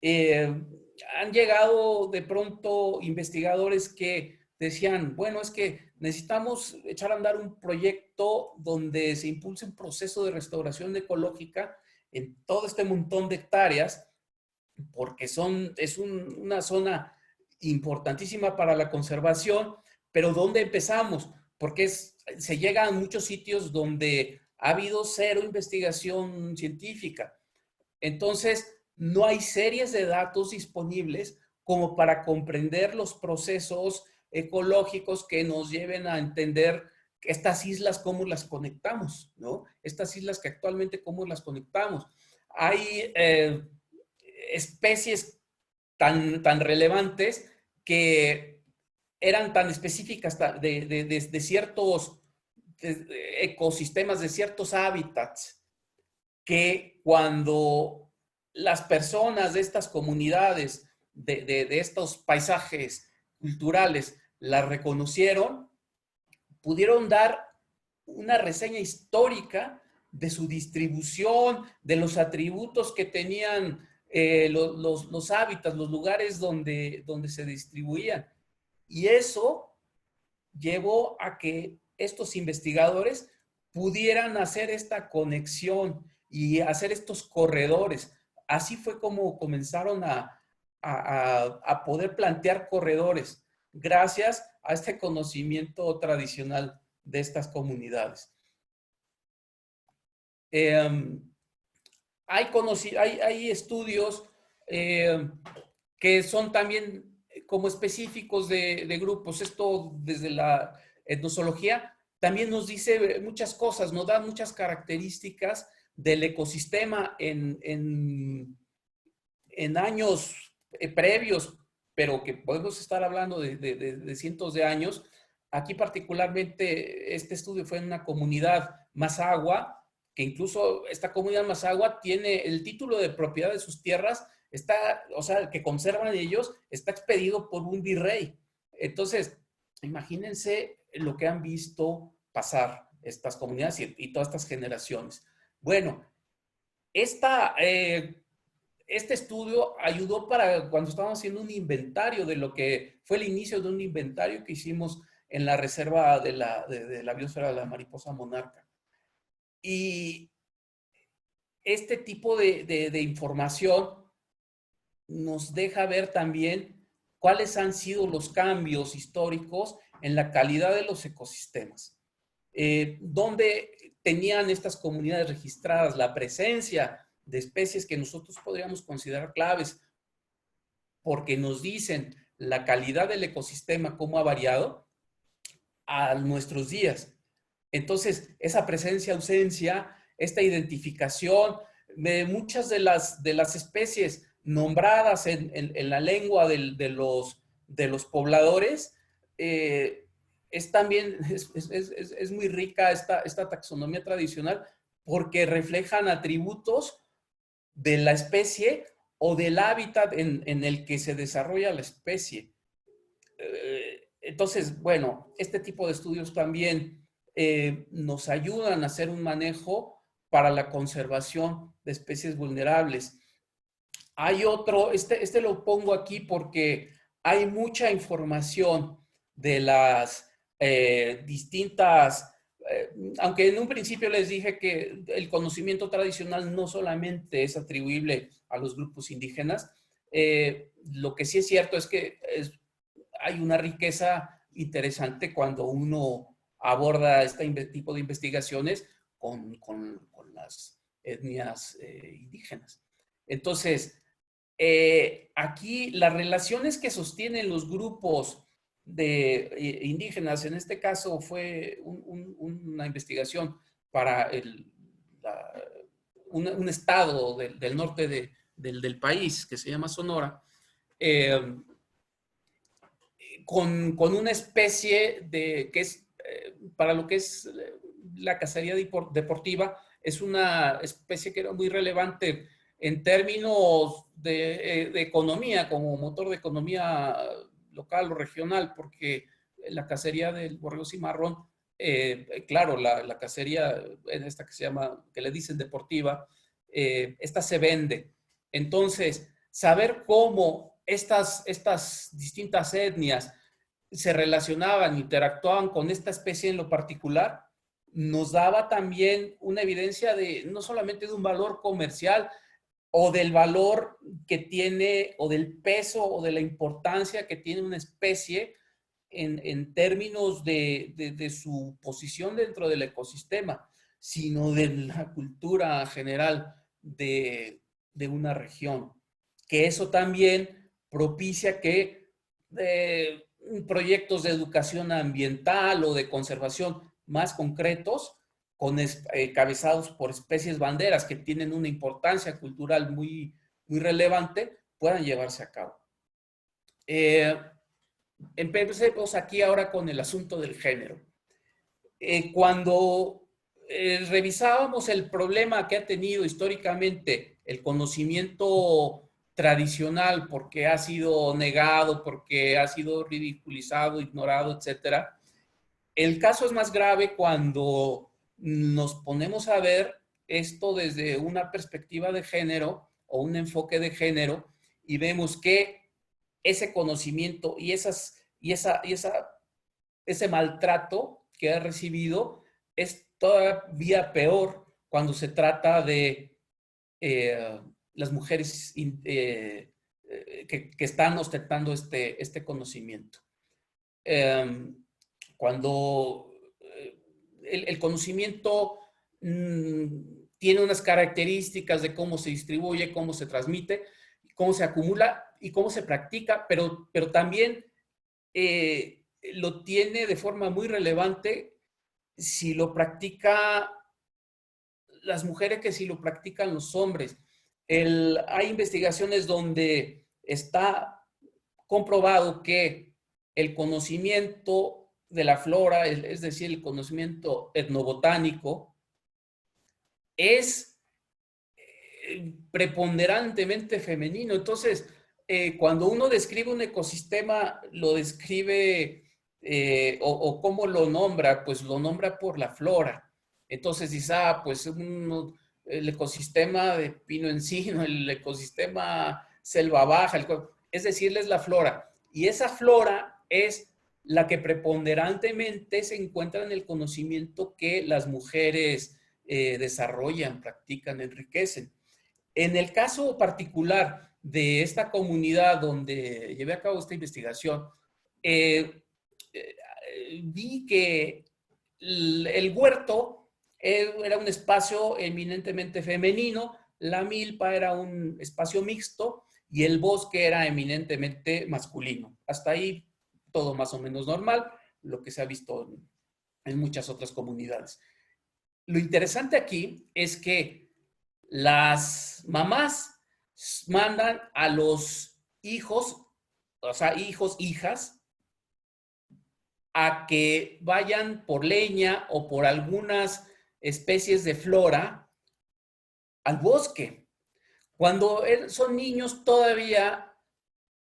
Speaker 3: han llegado de pronto investigadores que decían, bueno, es que necesitamos echar a andar un proyecto donde se impulse un proceso de restauración ecológica en todo este montón de hectáreas, porque es una zona importantísima para la conservación, pero ¿dónde empezamos? Porque se llega a muchos sitios donde ha habido cero investigación científica. Entonces, no hay series de datos disponibles como para comprender los procesos ecológicos que nos lleven a entender estas islas, cómo las conectamos, ¿no? Estas islas que actualmente, cómo las conectamos. Hay especies tan relevantes que eran tan específicas de ciertos ecosistemas, de ciertos hábitats, que cuando las personas de estas comunidades, de estos paisajes culturales, las reconocieron, pudieron dar una reseña histórica de su distribución, de los atributos que tenían los hábitats, los lugares donde se distribuían. Y eso llevó a que estos investigadores pudieran hacer esta conexión y hacer estos corredores. Así fue como comenzaron a poder plantear corredores, gracias a este conocimiento tradicional de estas comunidades. Hay estudios que son también como específicos de grupos. Esto desde la etnozoología también nos dice muchas cosas, nos da muchas características del ecosistema en años previos, pero que podemos estar hablando de cientos de años. Aquí particularmente este estudio fue en una comunidad Mazahua, que incluso esta comunidad Mazahua tiene el título de propiedad de sus tierras, o sea, que conservan ellos, está expedido por un virrey. Entonces, imagínense lo que han visto pasar estas comunidades y todas estas generaciones. Bueno, este estudio ayudó para cuando estábamos haciendo un inventario de lo que fue el inicio de un inventario que hicimos en la reserva de la biosfera de la mariposa monarca. Y este tipo de información nos deja ver también cuáles han sido los cambios históricos en la calidad de los ecosistemas. Donde tenían estas comunidades registradas la presencia de especies que nosotros podríamos considerar claves porque nos dicen la calidad del ecosistema, cómo ha variado a nuestros días. Entonces, esa presencia, ausencia, esta identificación de muchas de las especies nombradas en la lengua de los pobladores, es también, es muy rica esta taxonomía tradicional porque reflejan atributos de la especie o del hábitat en el que se desarrolla la especie. Entonces, bueno, este tipo de estudios también nos ayudan a hacer un manejo para la conservación de especies vulnerables. Hay otro, este lo pongo aquí porque hay mucha información de las distintas, aunque en un principio les dije que el conocimiento tradicional no solamente es atribuible a los grupos indígenas, lo que sí es cierto es que hay una riqueza interesante cuando uno aborda este tipo de investigaciones con las etnias indígenas. Entonces, aquí las relaciones que sostienen los grupos de indígenas, en este caso fue una investigación para un estado del norte del país que se llama Sonora, con una especie que es, para lo que es la cacería deportiva, es una especie que era muy relevante en términos de economía, como motor de economía local o regional, porque la cacería del borrego cimarrón, claro, la cacería en esta que se llama, que le dicen deportiva, esta se vende. Entonces, saber cómo estas distintas etnias se relacionaban, interactuaban con esta especie en lo particular, nos daba también una evidencia no solamente de un valor comercial o del valor que tiene, o del peso o de la importancia que tiene una especie en términos de su posición dentro del ecosistema, sino de la cultura general de una región. Que eso también propicia que proyectos de educación ambiental o de conservación más concretos, cabezados por especies banderas que tienen una importancia cultural muy, muy relevante, puedan llevarse a cabo. Empecemos aquí ahora con el asunto del género. Cuando revisábamos el problema que ha tenido históricamente el conocimiento tradicional, porque ha sido negado, porque ha sido ridiculizado, ignorado, etcétera, el caso es más grave cuando nos ponemos a ver esto desde una perspectiva de género o un enfoque de género y vemos que ese conocimiento y ese maltrato que he recibido es todavía peor cuando se trata de las mujeres que están ostentando este conocimiento. Cuando el conocimiento tiene unas características de cómo se distribuye, cómo se transmite, cómo se acumula y cómo se practica, pero también lo tiene de forma muy relevante si lo practica las mujeres que si lo practican los hombres. Hay investigaciones donde está comprobado que el conocimiento de la flora, es decir, el conocimiento etnobotánico, es preponderantemente femenino. Entonces, cuando uno describe un ecosistema, lo describe o cómo lo nombra, pues lo nombra por la flora. Entonces dice, pues el ecosistema de pino encino, el ecosistema selva baja, es decirles la flora. Y esa flora es la que preponderantemente se encuentra en el conocimiento que las mujeres desarrollan, practican, enriquecen. En el caso particular de esta comunidad donde llevé a cabo esta investigación, vi que el huerto era un espacio eminentemente femenino, la milpa era un espacio mixto y el bosque era eminentemente masculino. Hasta ahí todo más o menos normal, lo que se ha visto en muchas otras comunidades. Lo interesante aquí es que las mamás mandan a los hijos, o sea, hijos, hijas, a que vayan por leña o por algunas especies de flora al bosque. Cuando son niños todavía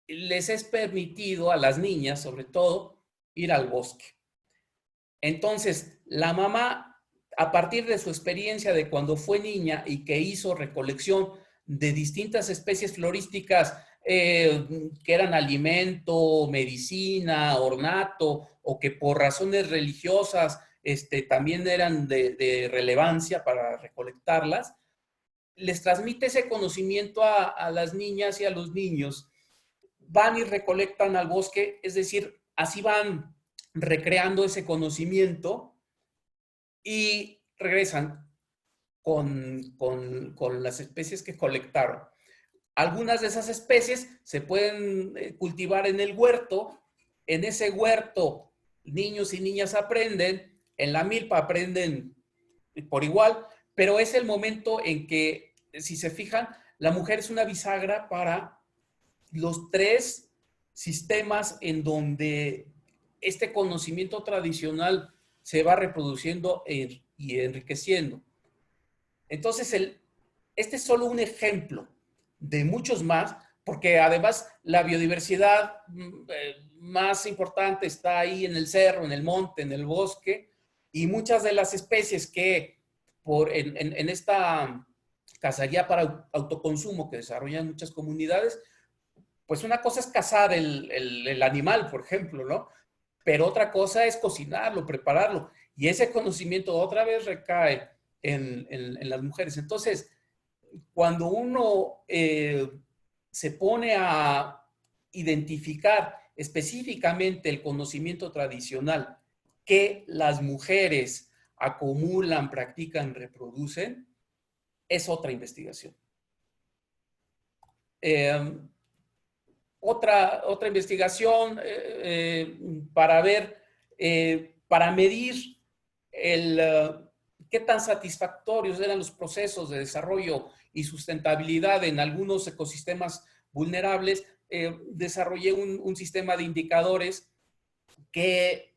Speaker 3: les es permitido a las niñas, sobre todo, ir al bosque. Entonces, la mamá, a partir de su experiencia de cuando fue niña y que hizo recolección de distintas especies florísticas que eran alimento, medicina, ornato, o que por razones religiosas también eran de relevancia para recolectarlas, les transmite ese conocimiento a las niñas y a los niños. Van y recolectan al bosque, es decir, así van recreando ese conocimiento y regresan con las especies que colectaron. Algunas de esas especies se pueden cultivar en el huerto. En ese huerto, niños y niñas aprenden, en la milpa aprenden por igual, pero es el momento en que, si se fijan, la mujer es una bisagra para los tres sistemas en donde este conocimiento tradicional se va reproduciendo y enriqueciendo. Entonces, este es solo un ejemplo de muchos más, porque además la biodiversidad más importante está ahí en el cerro, en el monte, en el bosque, y muchas de las especies que en esta cacería para autoconsumo que desarrollan muchas comunidades, pues una cosa es cazar el animal, por ejemplo, ¿no? Pero otra cosa es cocinarlo, prepararlo. Y ese conocimiento otra vez recae en las mujeres. Entonces, cuando uno se pone a identificar específicamente el conocimiento tradicional que las mujeres acumulan, practican, reproducen, es otra investigación. Otra investigación para ver, para medir qué tan satisfactorios eran los procesos de desarrollo y sustentabilidad en algunos ecosistemas vulnerables. Desarrollé un sistema de indicadores que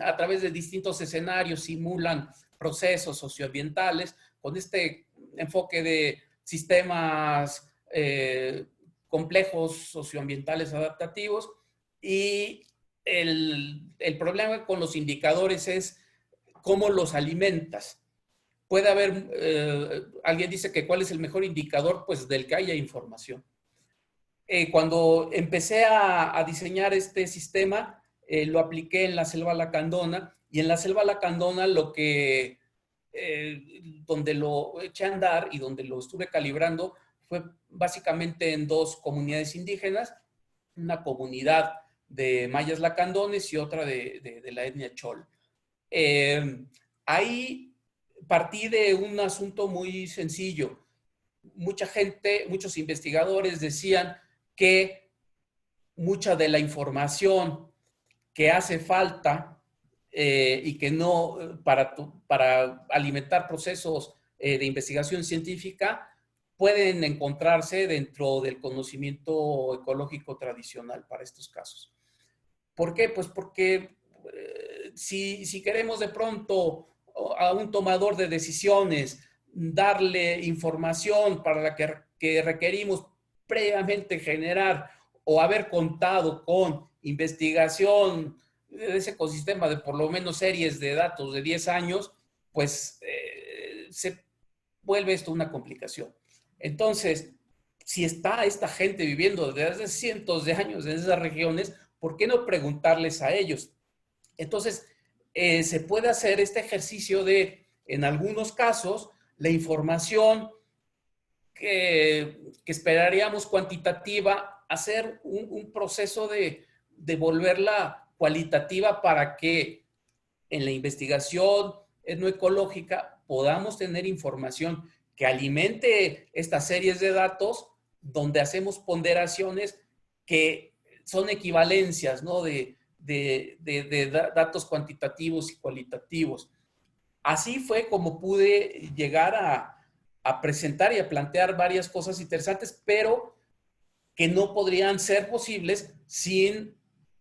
Speaker 3: a través de distintos escenarios simulan procesos socioambientales con este enfoque de sistemas complejos socioambientales adaptativos. Y el problema con los indicadores es cómo los alimentas. Puede haber, alguien dice que cuál es el mejor indicador, pues del que haya información. Cuando empecé a diseñar este sistema, lo apliqué en la selva lacandona Y en la selva lacandona donde lo eché a andar y donde lo estuve calibrando fue básicamente en 2 comunidades indígenas, una comunidad de mayas lacandones y otra de la etnia chol. Ahí partí de un asunto muy sencillo. Mucha gente, muchos investigadores decían que mucha de la información que hace falta y que no para alimentar procesos de investigación científica pueden encontrarse dentro del conocimiento ecológico tradicional para estos casos. ¿Por qué? Pues porque si queremos de pronto a un tomador de decisiones darle información para la que requerimos previamente generar o haber contado con investigación de ese ecosistema de por lo menos series de datos de 10 años, pues se vuelve esto una complicación. Entonces, si está esta gente viviendo desde hace cientos de años en esas regiones, ¿por qué no preguntarles a ellos? Entonces, se puede hacer este ejercicio de, en algunos casos, la información que esperaríamos cuantitativa, hacer un proceso de volverla cualitativa para que en la investigación etnoecológica podamos tener información que alimente estas series de datos donde hacemos ponderaciones que son equivalencias, ¿no? de datos cuantitativos y cualitativos. Así fue como pude llegar a presentar y a plantear varias cosas interesantes, pero que no podrían ser posibles sin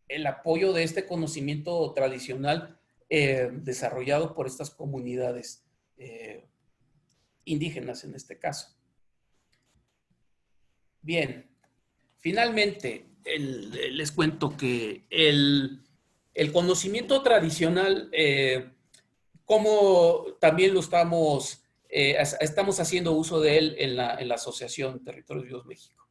Speaker 3: el apoyo de este conocimiento tradicional desarrollado por estas comunidades indígenas en este caso. Bien, finalmente les cuento que el conocimiento tradicional, como también lo estamos haciendo uso de él en la Asociación Territorios Vivos México.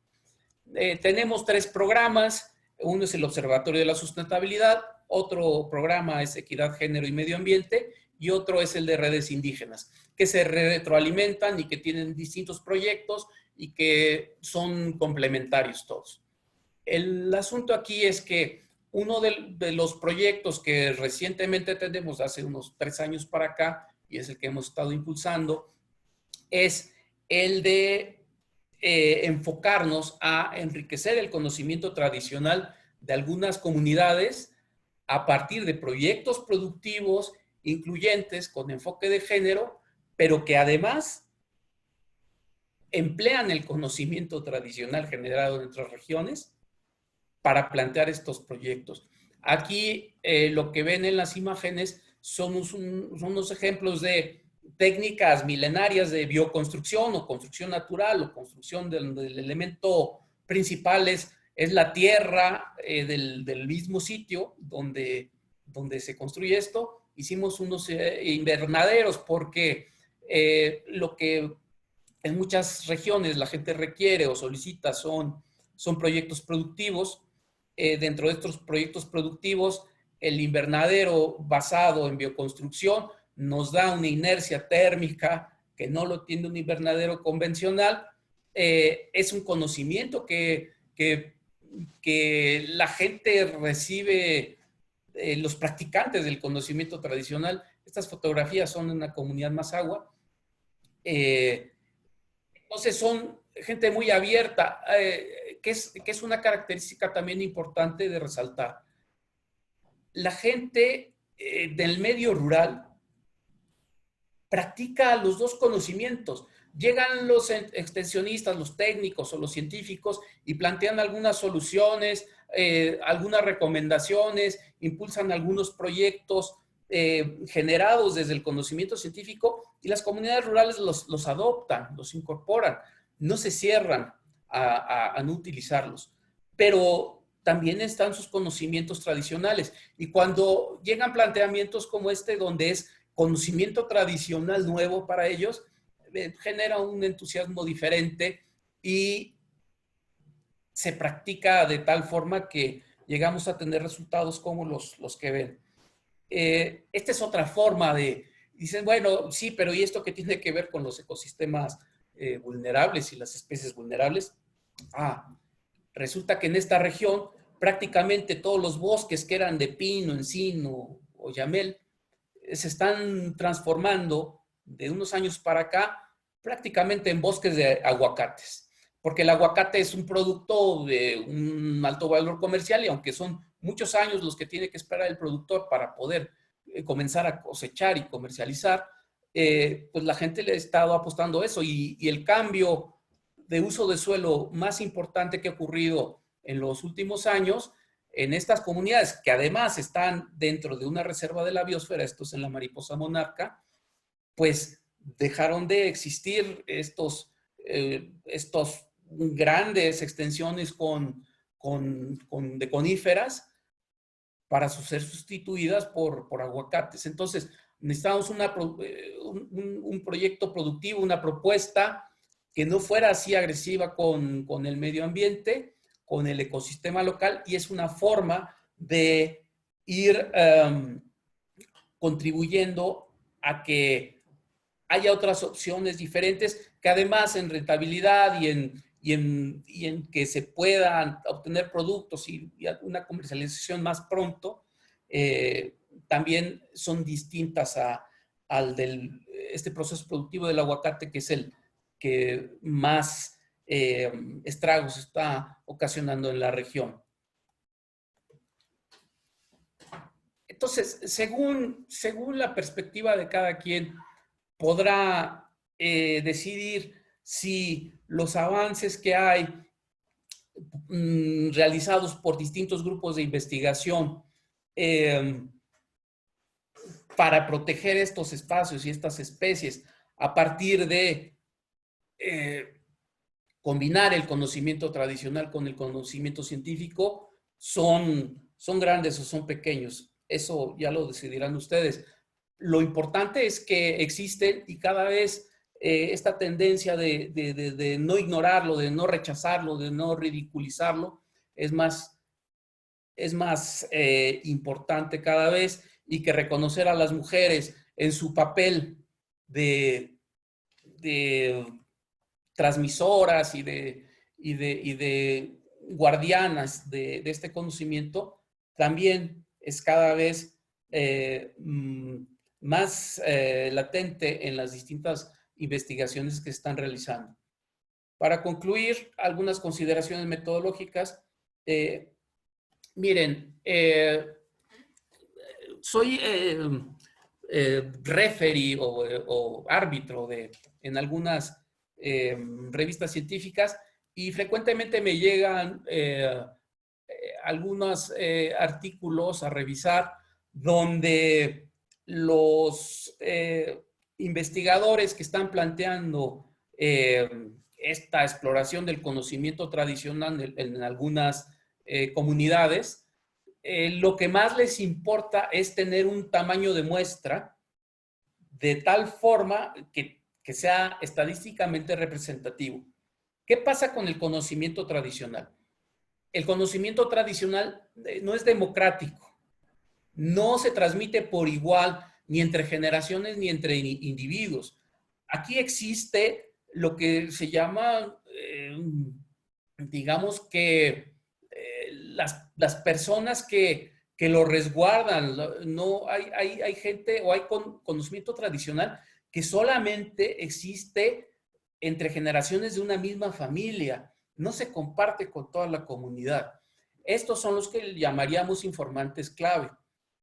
Speaker 3: Tenemos 3 programas. Uno es el Observatorio de la Sustentabilidad, otro programa es Equidad, Género y Medio Ambiente, y otro es el de Redes Indígenas, que se retroalimentan y que tienen distintos proyectos y que son complementarios todos. El asunto aquí es que uno de los proyectos que recientemente tenemos, hace unos 3 años para acá, y es el que hemos estado impulsando, es el de enfocarnos a enriquecer el conocimiento tradicional de algunas comunidades a partir de proyectos productivos incluyentes con enfoque de género, pero que además emplean el conocimiento tradicional generado en nuestras regiones para plantear estos proyectos. Aquí lo que ven en las imágenes son unos ejemplos de técnicas milenarias de bioconstrucción o construcción natural o construcción del elemento principal es la tierra del mismo sitio donde se construye esto. Hicimos unos invernaderos porque lo que en muchas regiones la gente requiere o solicita son proyectos productivos. Dentro de estos proyectos productivos, el invernadero basado en bioconstrucción nos da una inercia térmica que no lo tiene un invernadero convencional. Es un conocimiento que la gente recibe, los practicantes del conocimiento tradicional. Estas fotografías son de una comunidad mazahua. Entonces son gente muy abierta, que es una característica también importante de resaltar. La gente del medio rural practica los 2 conocimientos. Llegan los extensionistas, los técnicos o los científicos y plantean algunas soluciones, algunas recomendaciones, impulsan algunos proyectos generados desde el conocimiento científico y las comunidades rurales los adoptan, los incorporan, no se cierran a no utilizarlos. Pero también están sus conocimientos tradicionales. Y cuando llegan planteamientos como este, donde es conocimiento tradicional nuevo para ellos, genera un entusiasmo diferente y se practica de tal forma que llegamos a tener resultados como los que ven. esta es otra forma de, dicen, bueno, sí, pero ¿y esto qué tiene que ver con los ecosistemas vulnerables y las especies vulnerables? Resulta que en esta región prácticamente todos los bosques que eran de pino, encino o yamel se están transformando de unos años para acá prácticamente en bosques de aguacates, porque el aguacate es un producto de un alto valor comercial y aunque son muchos años los que tiene que esperar el productor para poder comenzar a cosechar y comercializar, pues la gente le ha estado apostando a eso y el cambio de uso de suelo más importante que ha ocurrido en los últimos años en estas comunidades, que además están dentro de una reserva de la biosfera, esto es en la mariposa monarca, pues dejaron de existir estos grandes extensiones de coníferas para ser sustituidas por aguacates. Entonces, necesitamos un proyecto productivo, una propuesta que no fuera así agresiva con el medio ambiente, con el ecosistema local, y es una forma de ir contribuyendo a que haya otras opciones diferentes que además en rentabilidad y en que se puedan obtener productos y una comercialización más pronto, también son distintas al este proceso productivo del aguacate, que es el que más estragos está ocasionando en la región. Entonces, según la perspectiva de cada quien, podrá decidir si los avances que hay realizados por distintos grupos de investigación para proteger estos espacios y estas especies a partir de combinar el conocimiento tradicional con el conocimiento científico son grandes o son pequeños. Eso ya lo decidirán ustedes. Lo importante es que existe y cada vez esta tendencia de no ignorarlo, de no rechazarlo, de no ridiculizarlo, es más importante cada vez, y que reconocer a las mujeres en su papel de transmisoras y de guardianas de este conocimiento también es cada vez más latente en las distintas investigaciones que se están realizando. Para concluir, algunas consideraciones metodológicas. Miren, soy referee o árbitro en algunas revistas científicas y frecuentemente me llegan algunos artículos a revisar donde los investigadores que están planteando esta exploración del conocimiento tradicional en algunas comunidades, lo que más les importa es tener un tamaño de muestra de tal forma que sea estadísticamente representativo. ¿Qué pasa con el conocimiento tradicional? El conocimiento tradicional no es democrático, no se transmite por igual ni entre generaciones ni entre individuos. Aquí existe lo que se llama, digamos que las personas que lo resguardan. No hay gente o hay conocimiento tradicional que solamente existe entre generaciones de una misma familia, no se comparte con toda la comunidad. Estos son los que llamaríamos informantes clave.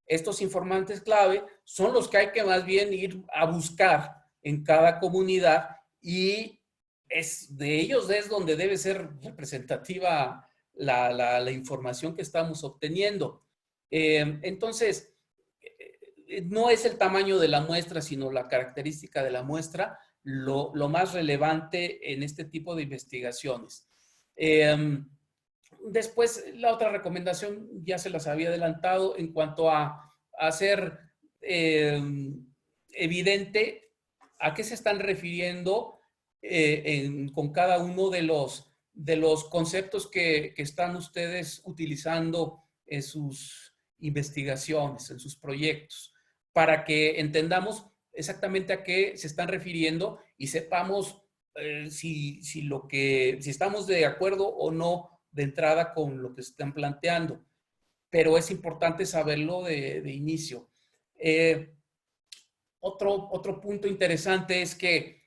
Speaker 3: Estos informantes clave son los que hay que más bien ir a buscar en cada comunidad, y de ellos es donde debe ser representativa la información que estamos obteniendo. Entonces, no es el tamaño de la muestra, sino la característica de la muestra lo más relevante en este tipo de investigaciones. Después, la otra recomendación ya se las había adelantado en cuanto a hacer evidente a qué se están refiriendo con cada uno de los conceptos que están ustedes utilizando en sus investigaciones, en sus proyectos, para que entendamos exactamente a qué se están refiriendo y sepamos si estamos de acuerdo o no de entrada con lo que se están planteando. Pero es importante saberlo de inicio. Otro punto interesante es que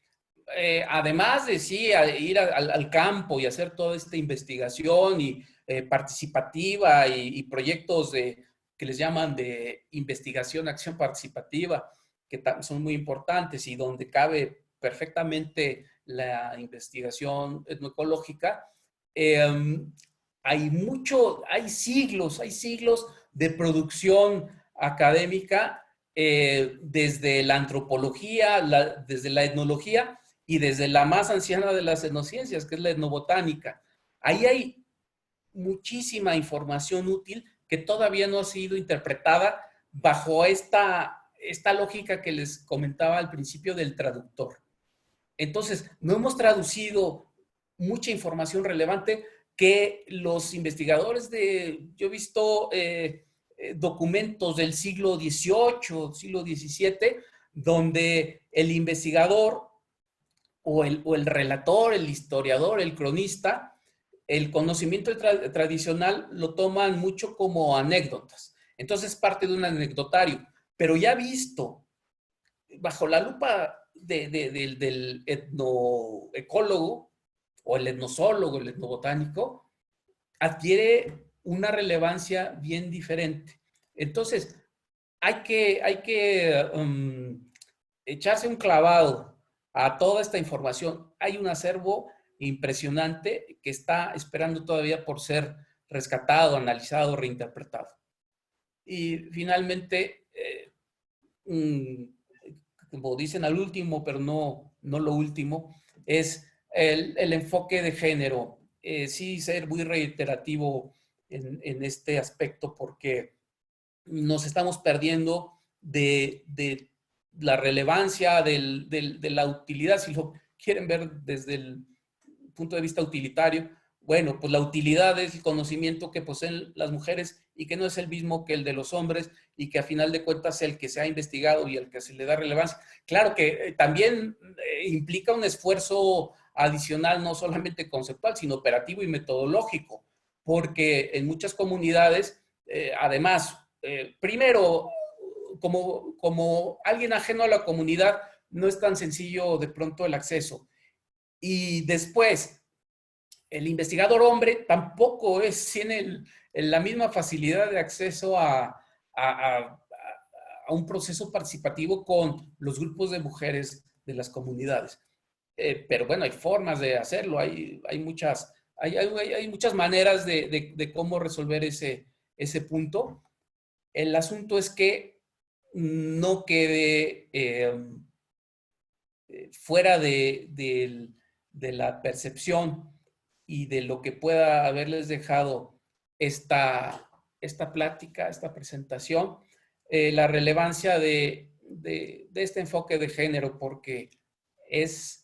Speaker 3: además de sí, ir al campo y hacer toda esta investigación y participativa y proyectos que les llaman de investigación, acción participativa, que son muy importantes y donde cabe perfectamente la investigación etnoecológica, hay siglos de producción académica desde la antropología, desde la etnología y desde la más anciana de las etnociencias, que es la etnobotánica. Ahí hay muchísima información útil que todavía no ha sido interpretada bajo esta lógica que les comentaba al principio del traductor. Entonces, no hemos traducido mucha información relevante que los investigadores yo he visto documentos del siglo XVIII, siglo XVII, donde el investigador o el relator, el historiador, el cronista, el conocimiento tradicional lo toman mucho como anécdotas. Entonces, parte de un anecdotario. Pero ya visto, bajo la lupa del etnoecólogo o el etnosólogo, el etnobotánico, adquiere una relevancia bien diferente. Entonces, hay que echarse un clavado a toda esta información. Hay un acervo impresionante que está esperando todavía por ser rescatado, analizado, reinterpretado. Y finalmente, como dicen al último, pero no lo último, es el enfoque de género. Sí, ser muy reiterativo en este aspecto porque nos estamos perdiendo de la relevancia, de la utilidad, si lo quieren ver desde el punto de vista utilitario. Bueno, pues la utilidad es el conocimiento que poseen las mujeres y que no es el mismo que el de los hombres y que a final de cuentas el que se ha investigado y el que se le da relevancia. Claro que también implica un esfuerzo adicional, no solamente conceptual, sino operativo y metodológico, porque en muchas comunidades, además, primero, como alguien ajeno a la comunidad, no es tan sencillo de pronto el acceso. Y después, el investigador hombre tampoco tiene la misma facilidad de acceso a un proceso participativo con los grupos de mujeres de las comunidades. Pero bueno, hay formas de hacerlo, hay muchas maneras de cómo resolver ese punto. El asunto es que no quede fuera de la percepción y de lo que pueda haberles dejado esta plática, esta presentación, la relevancia de este enfoque de género, porque es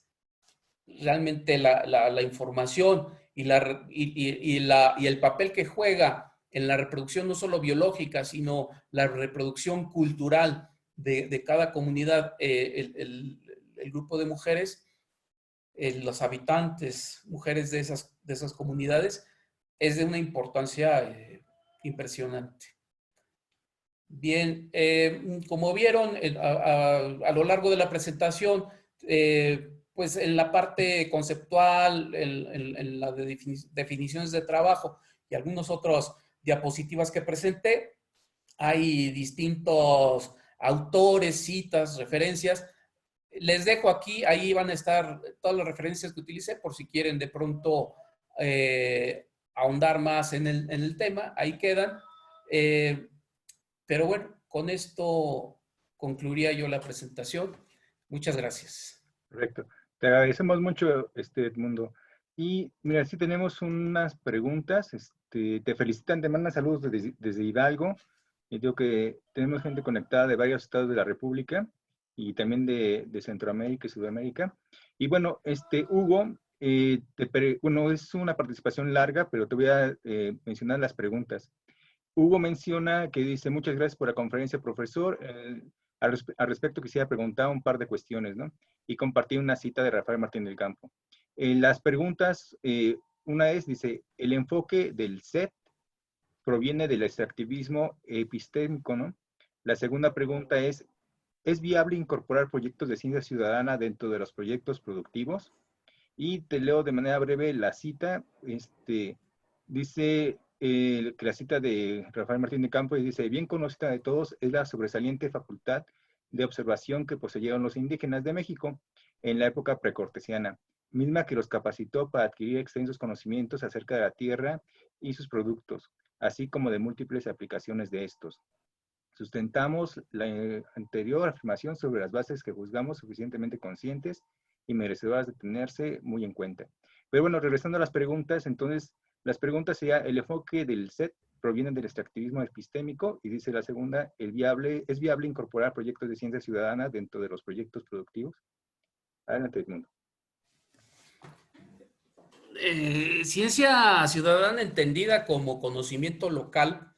Speaker 3: realmente la información y el papel que juega en la reproducción no solo biológica, sino la reproducción cultural de cada comunidad, el grupo de mujeres, los habitantes, mujeres de esas comunidades, es de una importancia impresionante. Bien, como vieron a lo largo de la presentación, pues en la parte conceptual, en la de definiciones de trabajo y algunos otros diapositivas que presenté, hay distintos autores, citas, referencias. Les dejo aquí, ahí van a estar todas las referencias que utilicé por si quieren de pronto ahondar más en el tema, ahí quedan. Pero bueno, con esto concluiría yo la presentación. Muchas gracias.
Speaker 2: Correcto. Te agradecemos mucho, Edmundo. Y mira, sí tenemos unas preguntas. Te felicitan, te mandan saludos desde Hidalgo. Y digo que tenemos gente conectada de varios estados de la República y también de Centroamérica y Sudamérica. Y bueno, Hugo, bueno, es una participación larga, pero te voy a mencionar las preguntas. Hugo menciona que dice, muchas gracias por la conferencia, profesor. Al respecto quisiera preguntar un par de cuestiones, ¿no? Y compartir una cita de Rafael Martín del Campo. Las preguntas, una es, dice, el enfoque del CET proviene del extractivismo epistémico, ¿no? La segunda pregunta ¿es viable incorporar proyectos de ciencia ciudadana dentro de los proyectos productivos? Y te leo de manera breve la cita. Dice que la cita de Rafael Martín de Campo dice, bien conocida de todos es la sobresaliente facultad de observación que poseyeron los indígenas de México en la época precortesiana, misma que los capacitó para adquirir extensos conocimientos acerca de la tierra y sus productos, así como de múltiples aplicaciones de estos. Sustentamos la anterior afirmación sobre las bases que juzgamos suficientemente conscientes y merecedoras de tenerse muy en cuenta. Pero bueno, regresando a las preguntas, entonces, las preguntas serían, el enfoque del CET proviene del extractivismo epistémico, y dice la segunda, ¿es viable incorporar proyectos de ciencia ciudadana dentro de los proyectos productivos? Adelante, Edmundo.
Speaker 3: Ciencia ciudadana entendida como conocimiento local,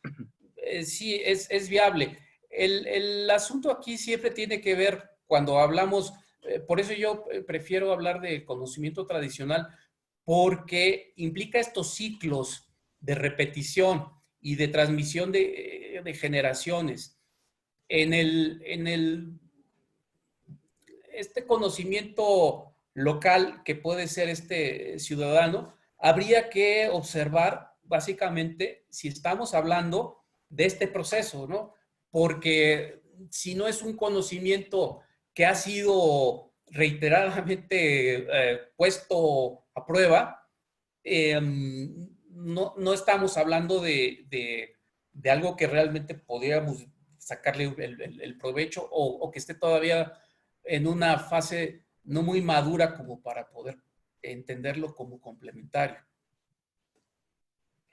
Speaker 3: sí, es viable. El asunto aquí siempre tiene que ver, cuando hablamos, por eso yo prefiero hablar de conocimiento tradicional, porque implica estos ciclos de repetición y de transmisión de generaciones. Este conocimiento local que puede ser este ciudadano, habría que observar básicamente si estamos hablando de este proceso, ¿no? Porque si no es un conocimiento que ha sido reiteradamente puesto a prueba, no estamos hablando de algo que realmente podríamos sacarle el provecho o que esté todavía en una fase no muy madura como para poder entenderlo como complementario.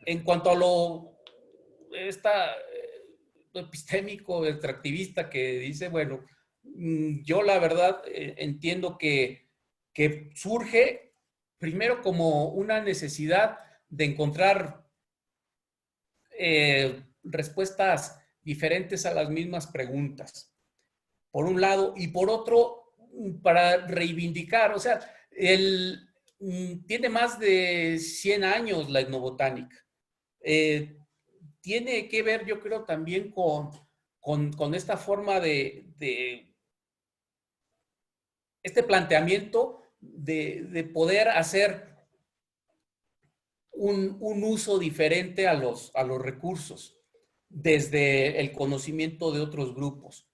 Speaker 3: En cuanto a lo epistémico, extractivista que dice, bueno, yo la verdad entiendo que surge primero como una necesidad de encontrar respuestas diferentes a las mismas preguntas, por un lado, y por otro, para reivindicar, o sea, tiene más de 100 años la etnobotánica. Tiene que ver, yo creo, también con esta forma de este planteamiento de poder hacer un uso diferente a los recursos desde el conocimiento de otros grupos.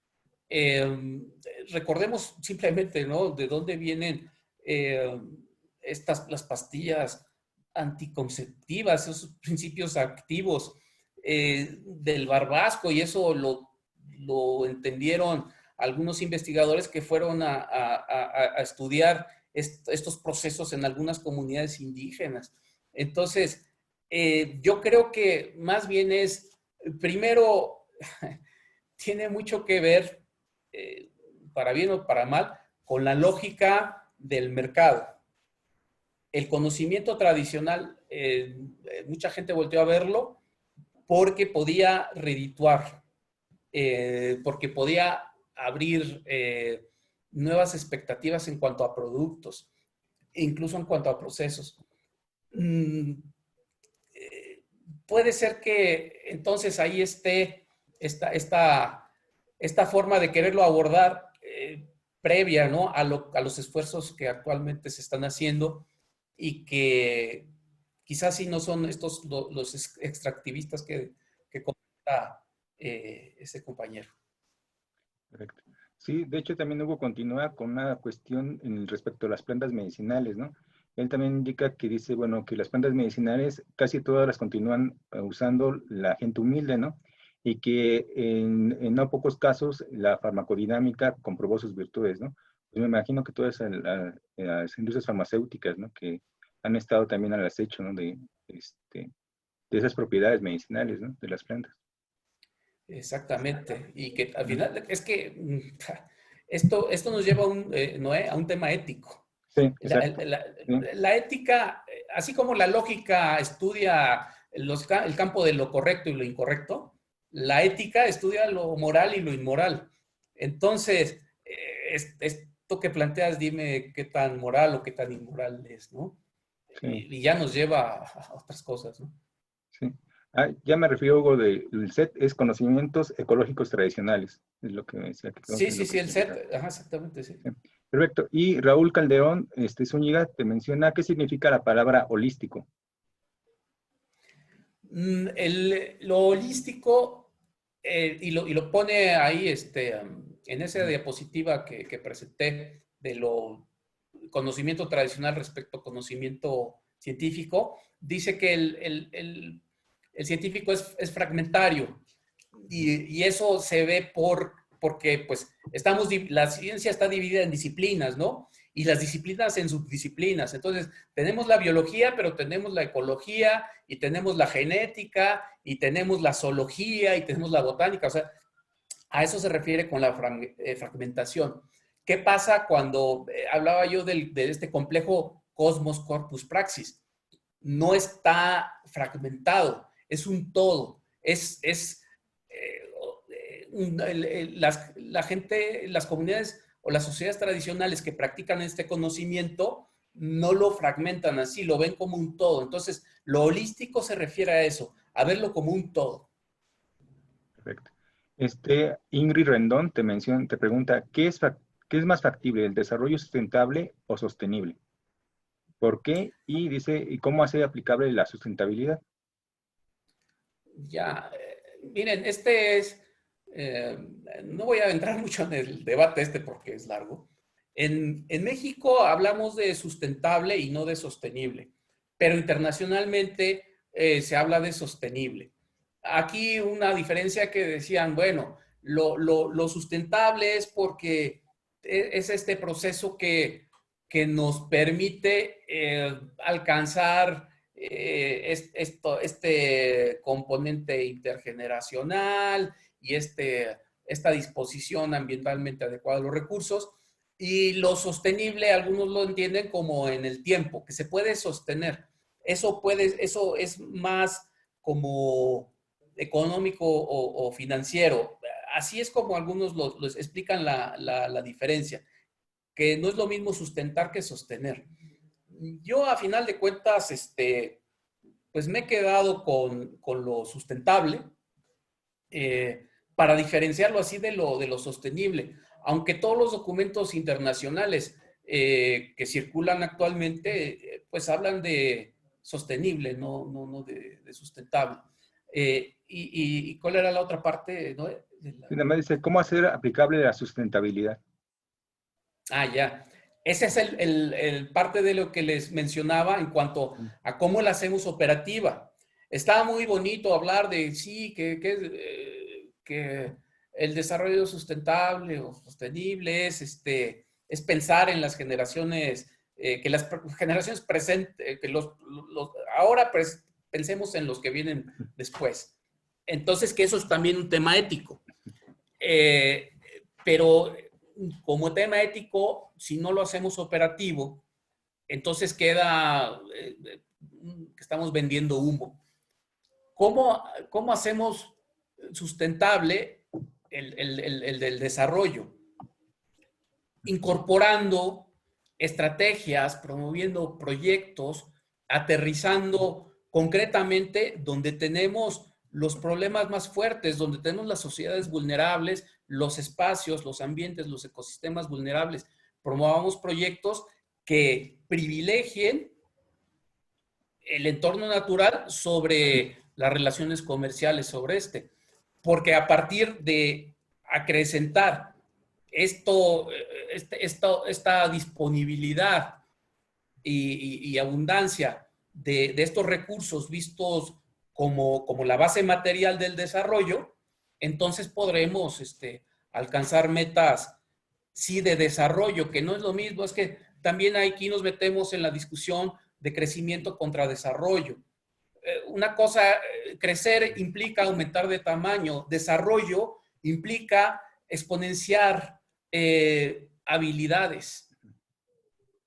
Speaker 3: Recordemos simplemente, ¿no?, de dónde vienen las pastillas anticonceptivas, esos principios activos del barbasco, y eso lo entendieron algunos investigadores que fueron a estudiar estos procesos en algunas comunidades indígenas. Entonces, yo creo que más bien primero, tiene mucho que ver, para bien o para mal, con la lógica del mercado. El conocimiento tradicional, mucha gente volteó a verlo porque podía redituar, porque podía abrir nuevas expectativas en cuanto a productos, incluso en cuanto a procesos. Puede ser que entonces ahí esté esta forma de quererlo abordar previa, ¿no?, a los esfuerzos que actualmente se están haciendo, y que quizás sí no son los extractivistas que comenta ese compañero.
Speaker 2: Correcto. Sí, de hecho también Hugo continúa con una cuestión respecto a las plantas medicinales, ¿no? Él también indica que dice, bueno, que las plantas medicinales casi todas las continúan usando la gente humilde, ¿no? Y que en no pocos casos la farmacodinámica comprobó sus virtudes, ¿no? Pues me imagino que todas las industrias farmacéuticas, ¿no?, que han estado también al acecho, ¿no?, de esas propiedades medicinales, ¿no?, de las plantas.
Speaker 3: Exactamente. Y que al final es que esto nos lleva a un tema ético.
Speaker 2: Sí, exacto.
Speaker 3: La ética, así como la lógica estudia el campo de lo correcto y lo incorrecto. La ética estudia lo moral y lo inmoral. Entonces, esto que planteas, dime qué tan moral o qué tan inmoral es, ¿no?
Speaker 2: Sí.
Speaker 3: Y ya nos lleva a otras cosas, ¿no?
Speaker 2: Sí. Ya me refiero, Hugo, del SET, es conocimientos ecológicos tradicionales, es lo que me decía.
Speaker 3: Sí,
Speaker 2: Es
Speaker 3: sí,
Speaker 2: lo
Speaker 3: sí,
Speaker 2: que
Speaker 3: el SET, ajá, exactamente, sí.
Speaker 2: sí. Perfecto. Y Raúl Calderón Zúñiga te menciona qué significa la palabra holístico.
Speaker 3: Lo holístico, y lo pone ahí en esa diapositiva que presenté de lo conocimiento tradicional respecto a conocimiento científico, dice que el científico es fragmentario y eso se ve porque pues la ciencia está dividida en disciplinas, ¿no? Y las disciplinas en subdisciplinas. Entonces, tenemos la biología, pero tenemos la ecología, y tenemos la genética, y tenemos la zoología, y tenemos la botánica. O sea, a eso se refiere con la fragmentación. ¿Qué pasa cuando hablaba yo de este complejo Cosmos Corpus Praxis? No está fragmentado, es un todo. La gente, las comunidades o las sociedades tradicionales que practican este conocimiento no lo fragmentan así, lo ven como un todo. Entonces, lo holístico se refiere a eso, a verlo como un todo.
Speaker 2: Perfecto. Ingrid Rendón te pregunta, ¿qué es más factible, el desarrollo sustentable o sostenible? ¿Por qué? Y dice, ¿y cómo hacer aplicable la sustentabilidad?
Speaker 3: Ya, miren, no voy a entrar mucho en el debate porque es largo. En México hablamos de sustentable y no de sostenible, pero internacionalmente se habla de sostenible. Aquí una diferencia que decían, bueno, lo sustentable es porque es este proceso que nos permite alcanzar este componente intergeneracional y esta disposición ambientalmente adecuada a los recursos. Y lo sostenible, algunos lo entienden como en el tiempo, que se puede sostener. Eso es más como económico o financiero. Así es como algunos los explican la diferencia, que no es lo mismo sustentar que sostener. Yo, a final de cuentas, pues me he quedado con lo sustentable para diferenciarlo así de lo sostenible. Aunque todos los documentos internacionales que circulan actualmente, pues hablan de sostenible, no de sustentable. ¿Y cuál era la otra parte? ¿No?
Speaker 2: Nada más dice, ¿cómo hacer aplicable la sustentabilidad?
Speaker 3: Ya. Ese es el parte de lo que les mencionaba en cuanto a cómo la hacemos operativa. Está muy bonito hablar de, sí, que el desarrollo sustentable o sostenible es pensar en las generaciones, que las generaciones presentes, que ahora pensemos en los que vienen después. Entonces, que eso es también un tema ético. Pero como tema ético, si no lo hacemos operativo, entonces queda que estamos vendiendo humo. ¿Cómo hacemos sustentable el del desarrollo? Incorporando estrategias, promoviendo proyectos, aterrizando concretamente donde tenemos los problemas más fuertes, donde tenemos las sociedades vulnerables, los espacios, los ambientes, los ecosistemas vulnerables. Promovamos proyectos que privilegien el entorno natural sobre las relaciones comerciales sobre porque a partir de acrecentar esta disponibilidad y abundancia de estos recursos vistos como la base material del desarrollo, entonces podremos alcanzar metas, sí, de desarrollo, que no es lo mismo, es que también aquí nos metemos en la discusión de crecimiento contra desarrollo. Una cosa, crecer implica aumentar de tamaño, desarrollo implica exponenciar habilidades.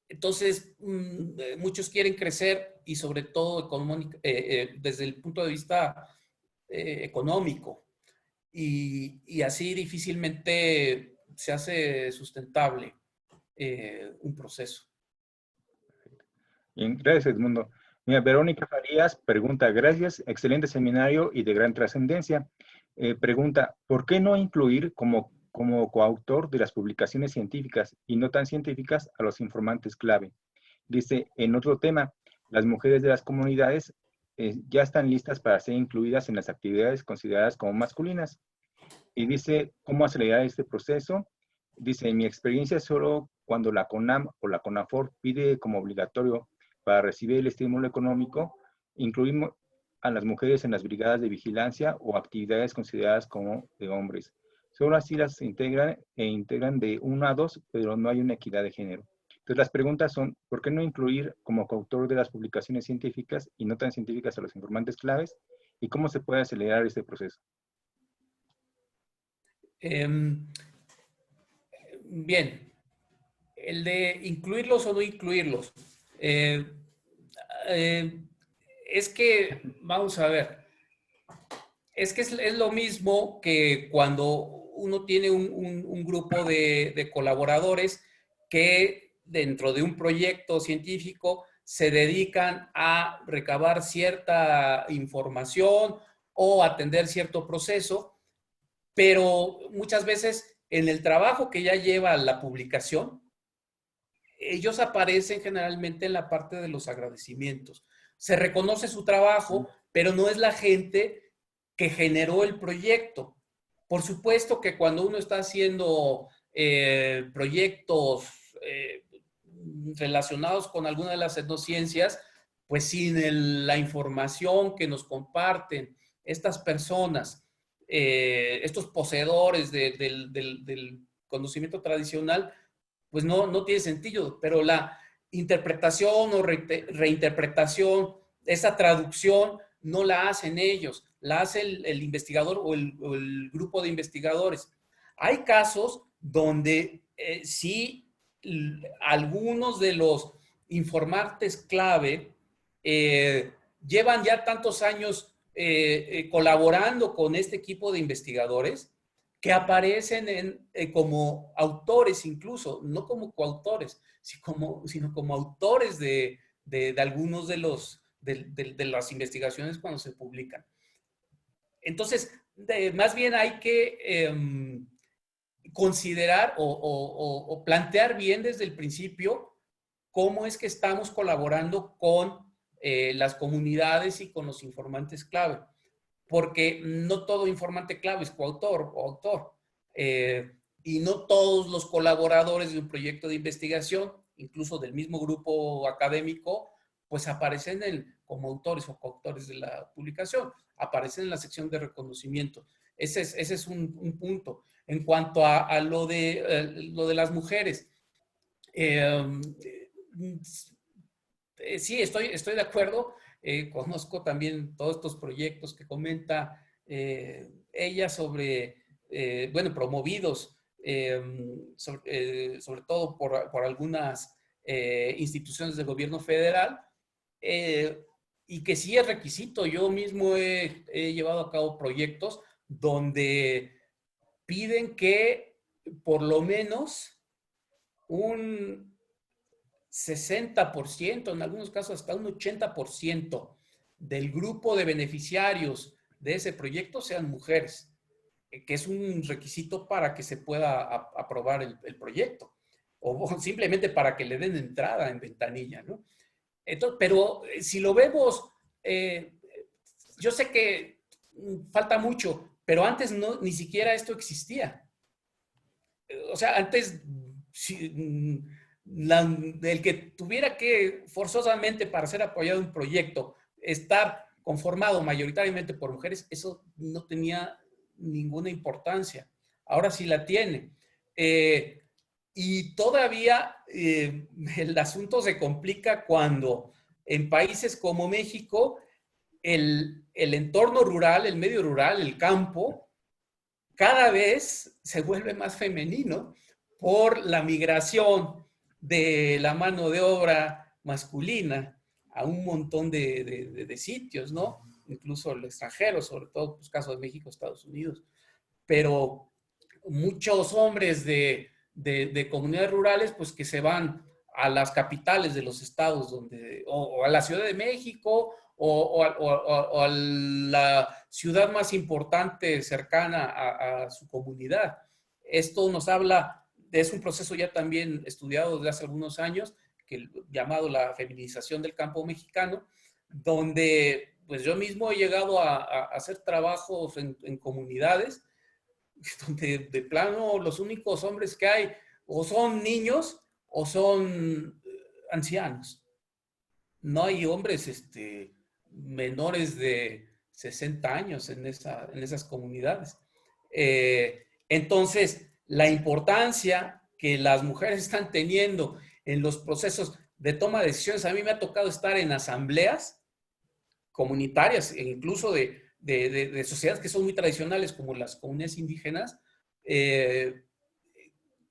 Speaker 3: Entonces, muchos quieren crecer y sobre todo desde el punto de vista económico. Y así difícilmente se hace sustentable un proceso.
Speaker 2: Bien, gracias, Edmundo. Mira, Verónica Farías pregunta, gracias, excelente seminario y de gran trascendencia. Pregunta, ¿por qué no incluir como coautor de las publicaciones científicas y no tan científicas a los informantes clave? Dice, en otro tema, las mujeres de las comunidades ya están listas para ser incluidas en las actividades consideradas como masculinas. Y dice, ¿cómo acelerar este proceso? Dice, en mi experiencia, solo cuando la CONAM o la CONAFOR pide como obligatorio para recibir el estímulo económico, incluimos a las mujeres en las brigadas de vigilancia o actividades consideradas como de hombres. Solo así las integran de 1 a 2, pero no hay una equidad de género. Entonces las preguntas son, ¿por qué no incluir como coautor de las publicaciones científicas y no tan científicas a los informantes claves? ¿Y cómo se puede acelerar este proceso?
Speaker 3: Bien, el de incluirlos o no incluirlos. Es que, vamos a ver, es que es lo mismo que cuando uno tiene un grupo de colaboradores que dentro de un proyecto científico se dedican a recabar cierta información o atender cierto proceso, pero muchas veces en el trabajo que ya lleva la publicación, ellos aparecen generalmente en la parte de los agradecimientos. Se reconoce su trabajo, pero no es la gente que generó el proyecto. Por supuesto que cuando uno está haciendo proyectos relacionados con alguna de las etnociencias, pues sin la información que nos comparten estas personas, estos poseedores del conocimiento tradicional, pues no tiene sentido, pero la interpretación o reinterpretación, esa traducción, no la hacen ellos, la hace el investigador o el grupo de investigadores. Hay casos donde sí algunos de los informantes clave llevan ya tantos años colaborando con este equipo de investigadores que aparecen como autores incluso, no como coautores, sino como autores de algunos de las investigaciones cuando se publican. Entonces, más bien hay que considerar o plantear bien desde el principio cómo es que estamos colaborando con las comunidades y con los informantes clave. Porque no todo informante clave es coautor o autor. Y no todos los colaboradores de un proyecto de investigación, incluso del mismo grupo académico, pues aparecen como autores o coautores de la publicación. Aparecen en la sección de reconocimiento. Ese es un punto. En cuanto a lo de las mujeres, sí, estoy de acuerdo. Conozco también todos estos proyectos que comenta ella sobre, bueno, promovidos sobre todo por algunas instituciones del gobierno federal, y que sí es requisito. Yo mismo he llevado a cabo proyectos donde piden que por lo menos un 60%, en algunos casos hasta un 80% del grupo de beneficiarios de ese proyecto sean mujeres, que es un requisito para que se pueda aprobar el proyecto, o simplemente para que le den entrada en ventanilla, ¿no? Entonces, pero si lo vemos, yo sé que falta mucho, pero antes ni siquiera esto existía. O sea, antes el que tuviera que forzosamente para ser apoyado un proyecto estar conformado mayoritariamente por mujeres, eso no tenía ninguna importancia. Ahora sí la tiene. Y todavía el asunto se complica cuando en países como México el entorno rural, el medio rural, el campo, cada vez se vuelve más femenino por la migración de la mano de obra masculina a un montón de sitios, ¿no? Incluso el extranjero, sobre todo, pues, caso de México, Estados Unidos. Pero muchos hombres de comunidades rurales, pues que se van a las capitales de los estados, o a la Ciudad de México, o a la ciudad más importante cercana a su comunidad. Esto nos habla, es un proceso ya también estudiado desde hace algunos años, llamado la feminización del campo mexicano, donde pues yo mismo he llegado a hacer trabajos en comunidades donde de plano los únicos hombres que hay o son niños o son ancianos. No hay hombres menores de 60 años en esas comunidades. Entonces, la importancia que las mujeres están teniendo en los procesos de toma de decisiones, a mí me ha tocado estar en asambleas comunitarias, e incluso de sociedades que son muy tradicionales, como las comunidades indígenas,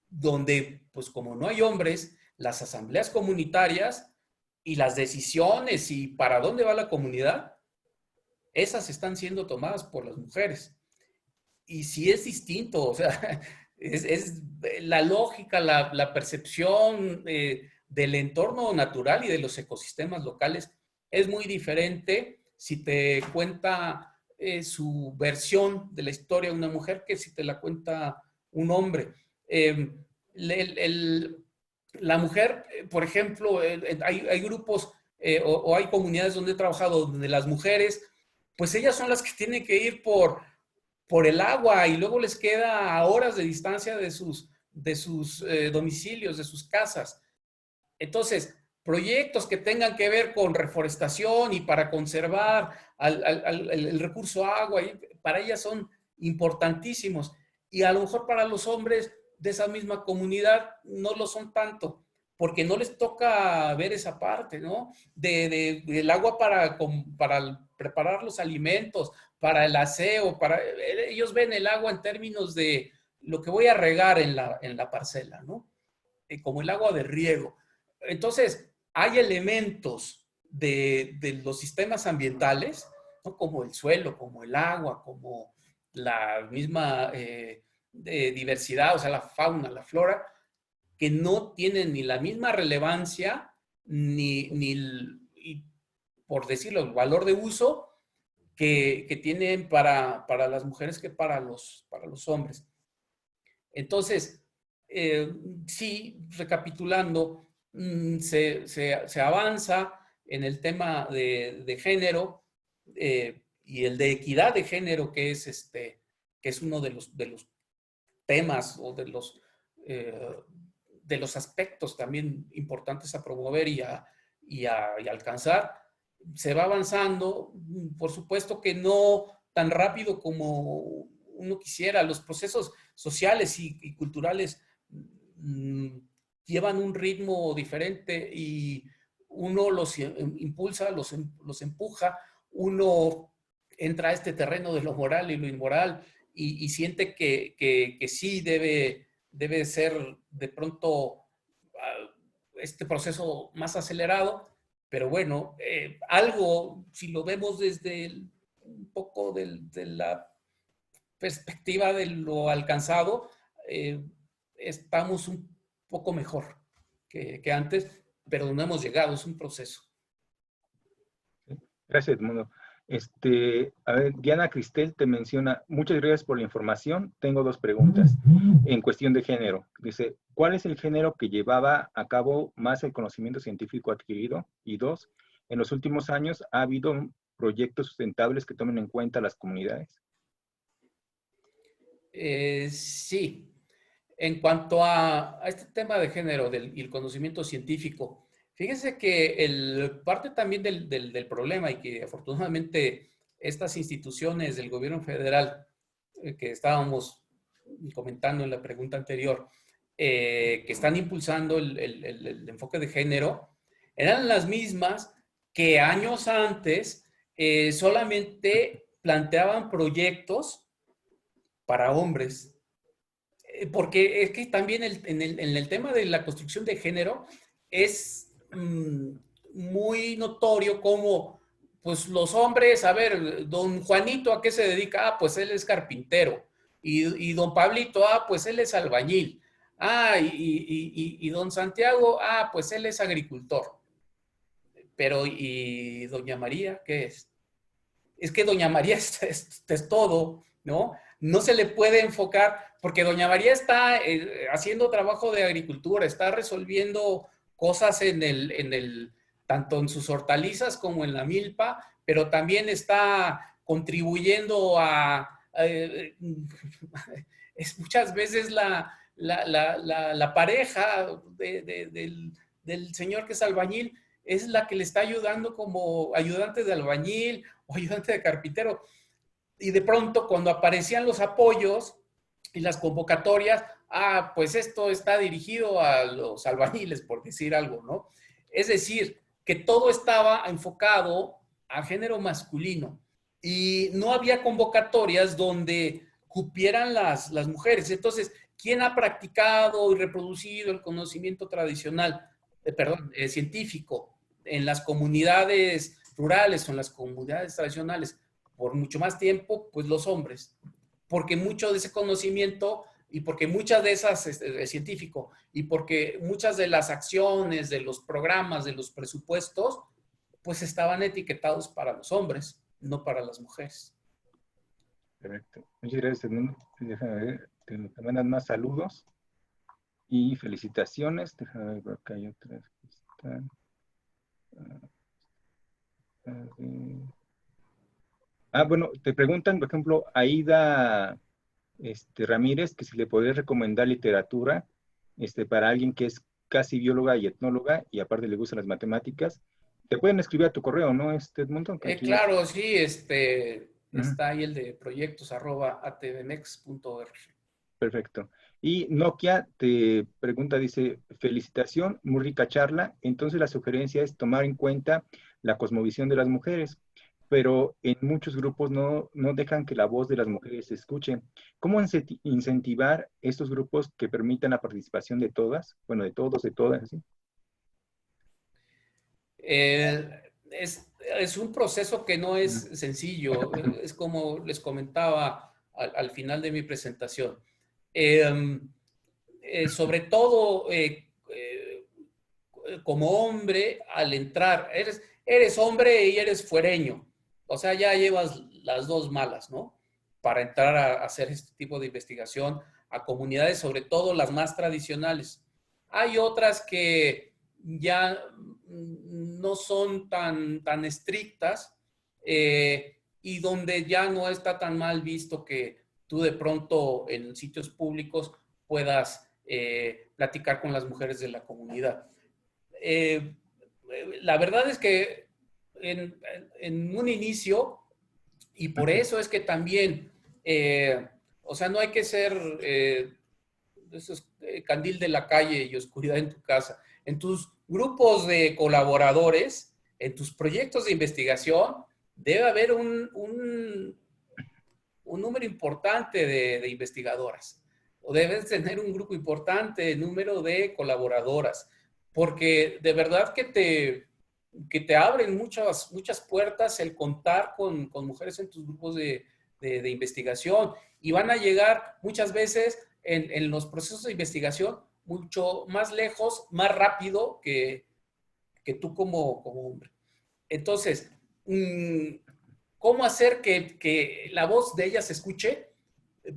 Speaker 3: donde, pues como no hay hombres, las asambleas comunitarias y las decisiones y para dónde va la comunidad, esas están siendo tomadas por las mujeres. Y si es distinto, o sea, es la lógica, la percepción del entorno natural y de los ecosistemas locales es muy diferente si te cuenta su versión de la historia de una mujer que si te la cuenta un hombre. La mujer, por ejemplo, hay grupos o hay comunidades donde he trabajado donde las mujeres, pues ellas son las que tienen que ir por el agua y luego les queda a horas de distancia de sus domicilios, de sus casas. Entonces, proyectos que tengan que ver con reforestación y para conservar el recurso agua, para ellas son importantísimos. Y a lo mejor para los hombres de esa misma comunidad no lo son tanto, porque no les toca ver esa parte, ¿no? Del agua para preparar los alimentos, para el aseo, ellos ven el agua en términos de lo que voy a regar en la parcela, ¿no? Como el agua de riego. Entonces, hay elementos de los sistemas ambientales, ¿no? Como el suelo, como el agua, como la misma diversidad, o sea, la fauna, la flora, que no tienen ni la misma relevancia, ni por decirlo, el valor de uso que tienen para las mujeres que para los hombres. Entonces, sí, recapitulando, se avanza en el tema de género y el de equidad de género, que es uno de los temas o de los aspectos también importantes a promover y a alcanzar. Se va avanzando, por supuesto que no tan rápido como uno quisiera. Los procesos sociales y culturales llevan un ritmo diferente y uno los impulsa, los empuja, uno entra a este terreno de lo moral y lo inmoral y siente que sí debe ser de pronto este proceso más acelerado, pero bueno, algo, si lo vemos desde un poco de la perspectiva de lo alcanzado, estamos un poco mejor que antes, pero no hemos llegado, es un proceso.
Speaker 2: Gracias, Edmundo. A ver, Diana Cristel te menciona, muchas gracias por la información. Tengo dos preguntas en cuestión de género. Dice, ¿cuál es el género que llevaba a cabo más el conocimiento científico adquirido? Y dos, ¿en los últimos años ha habido proyectos sustentables que tomen en cuenta las comunidades?
Speaker 3: Sí. En cuanto a este tema de género y el conocimiento científico, fíjense que parte también del problema y que afortunadamente estas instituciones del gobierno federal que estábamos comentando en la pregunta anterior, que están impulsando el enfoque de género, eran las mismas que años antes solamente planteaban proyectos para hombres. Porque es que también en el tema de la construcción de género es muy notorio como, pues los hombres, a ver, don Juanito, ¿a qué se dedica? Ah, pues él es carpintero. Y don Pablito, ah, pues él es albañil. Ah, y don Santiago, ah, pues él es agricultor. Pero, ¿y doña María qué es? Es que doña María es todo, ¿no? No se le puede enfocar, porque doña María está haciendo trabajo de agricultura, está resolviendo cosas tanto en sus hortalizas como en la milpa, pero también está contribuyendo es muchas veces la pareja del señor que es albañil, es la que le está ayudando como ayudante de albañil o ayudante de carpintero. Y de pronto, cuando aparecían los apoyos y las convocatorias, ah, pues esto está dirigido a los albañiles, por decir algo, ¿no? Es decir, que todo estaba enfocado a género masculino y no había convocatorias donde cupieran las mujeres. Entonces, ¿quién ha practicado y reproducido el conocimiento tradicional, científico en las comunidades rurales o en las comunidades tradicionales por mucho más tiempo? Pues los hombres, porque mucho de ese conocimiento y porque muchas de esas, científico, y porque muchas de las acciones, de los programas, de los presupuestos, pues estaban etiquetados para los hombres, no para las mujeres.
Speaker 2: Perfecto. Muchas gracias, Edmundo. Déjame ver, te mandan más saludos y felicitaciones. Déjame ver, por acá hay otras que están. Bueno, te preguntan, por ejemplo, Aida Ramírez, que si le podés recomendar literatura para alguien que es casi bióloga y etnóloga y aparte le gustan las matemáticas. Te pueden escribir a tu correo, ¿no, Edmundo?
Speaker 3: Claro, sí, está ahí el de proyectos@atvmex.org.
Speaker 2: Perfecto. Y Nokia te pregunta, dice, felicitación, muy rica charla. Entonces la sugerencia es tomar en cuenta la cosmovisión de las mujeres, pero en muchos grupos no dejan que la voz de las mujeres se escuche. ¿Cómo incentivar estos grupos que permitan la participación de todas? Bueno, de todos, de todas, ¿sí?
Speaker 3: Es un proceso que no es sencillo. Es como les comentaba al final de mi presentación. Sobre todo, como hombre, al entrar, eres hombre y eres fuereño. O sea, ya llevas las dos malas, ¿no? Para entrar a hacer este tipo de investigación a comunidades, sobre todo las más tradicionales. Hay otras que ya no son tan estrictas y donde ya no está tan mal visto que tú de pronto en sitios públicos puedas platicar con las mujeres de la comunidad. La verdad es que en un inicio, y por eso es que también, o sea, no hay que ser candil de la calle y oscuridad en tu casa. En tus grupos de colaboradores, en tus proyectos de investigación, debe haber un número importante de investigadoras, o debes tener un grupo importante, número de colaboradoras, porque de verdad que te abren muchas puertas el contar con mujeres en tus grupos de investigación, y van a llegar muchas veces en los procesos de investigación mucho más lejos, más rápido que tú como hombre. Entonces, ¿cómo hacer que la voz de ellas se escuche?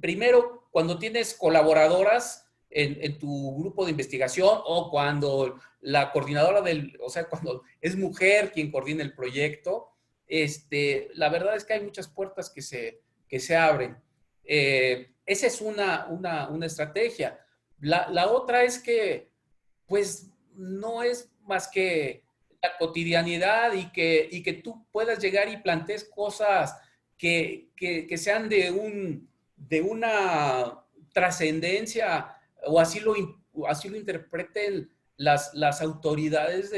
Speaker 3: Primero, cuando tienes colaboradoras en tu grupo de investigación, o cuando la coordinadora o sea, cuando es mujer quien coordina el proyecto, la verdad es que hay muchas puertas que se abren. Esa es una estrategia. La otra es que, pues, no es más que la cotidianidad y que tú puedas llegar y plantees cosas que sean de una trascendencia, o así lo interpreten las autoridades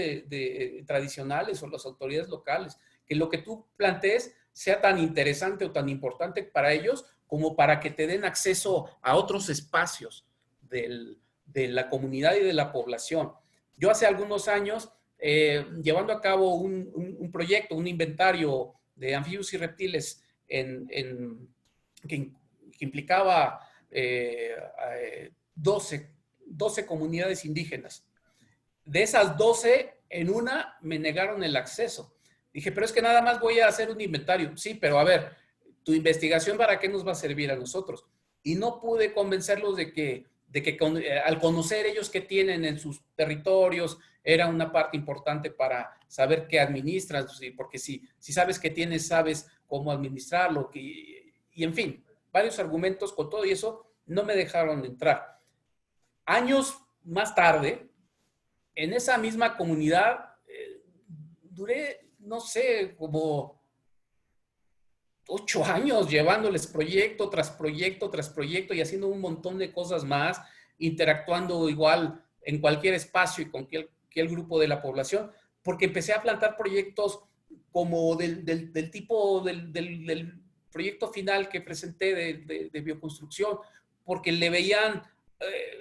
Speaker 3: tradicionales o las autoridades locales, que lo que tú plantees sea tan interesante o tan importante para ellos como para que te den acceso a otros espacios de la comunidad y de la población. Yo hace algunos años llevando a cabo un proyecto, un inventario de anfibios y reptiles que implicaba 12 comunidades indígenas. De esas 12, en una me negaron el acceso. Dije, pero es que nada más voy a hacer un inventario. Sí, pero a ver, tu investigación, ¿para qué nos va a servir a nosotros? Y no pude convencerlos de que al conocer ellos qué tienen en sus territorios, era una parte importante para saber qué administran, porque si sabes qué tienes, sabes cómo administrarlo, y en fin, varios argumentos con todo y eso no me dejaron entrar. Años más tarde, en esa misma comunidad, duré, no sé, como 8 años llevándoles proyecto tras proyecto tras proyecto y haciendo un montón de cosas más, interactuando igual en cualquier espacio y con cualquier grupo de la población, porque empecé a plantar proyectos como del tipo del proyecto final que presenté de bioconstrucción, porque le veían,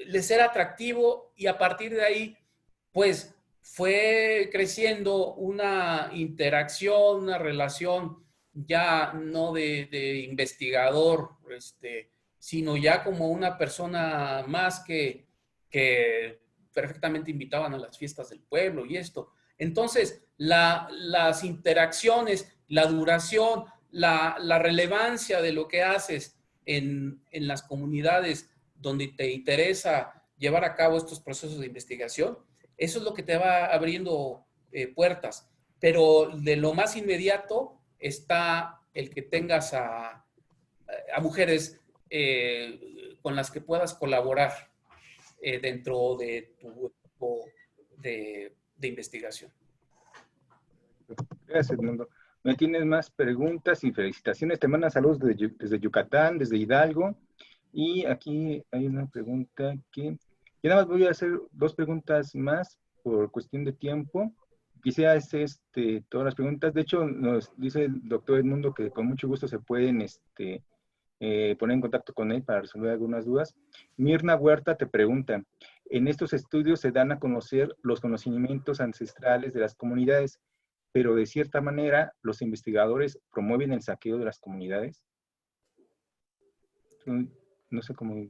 Speaker 3: les era atractivo y a partir de ahí, pues fue creciendo una interacción, una relación ya no de investigador, sino ya como una persona más que perfectamente invitaban a las fiestas del pueblo y esto. Entonces, las interacciones, la duración, la relevancia de lo que haces en las comunidades donde te interesa llevar a cabo estos procesos de investigación, eso es lo que te va abriendo puertas. Pero de lo más inmediato está el que tengas a mujeres con las que puedas colaborar dentro de tu equipo de investigación.
Speaker 2: Gracias, Edmundo. ¿No tienes más preguntas y felicitaciones? Te mandan saludos desde Yucatán, desde Hidalgo. Y aquí hay una pregunta que... Y nada más voy a hacer 2 preguntas más por cuestión de tiempo. Quisiera hacer todas las preguntas. De hecho, nos dice el doctor Edmundo que con mucho gusto se pueden poner en contacto con él para resolver algunas dudas. Mirna Huerta te pregunta, en estos estudios se dan a conocer los conocimientos ancestrales de las comunidades, pero de cierta manera los investigadores promueven el saqueo de las comunidades. No sé cómo...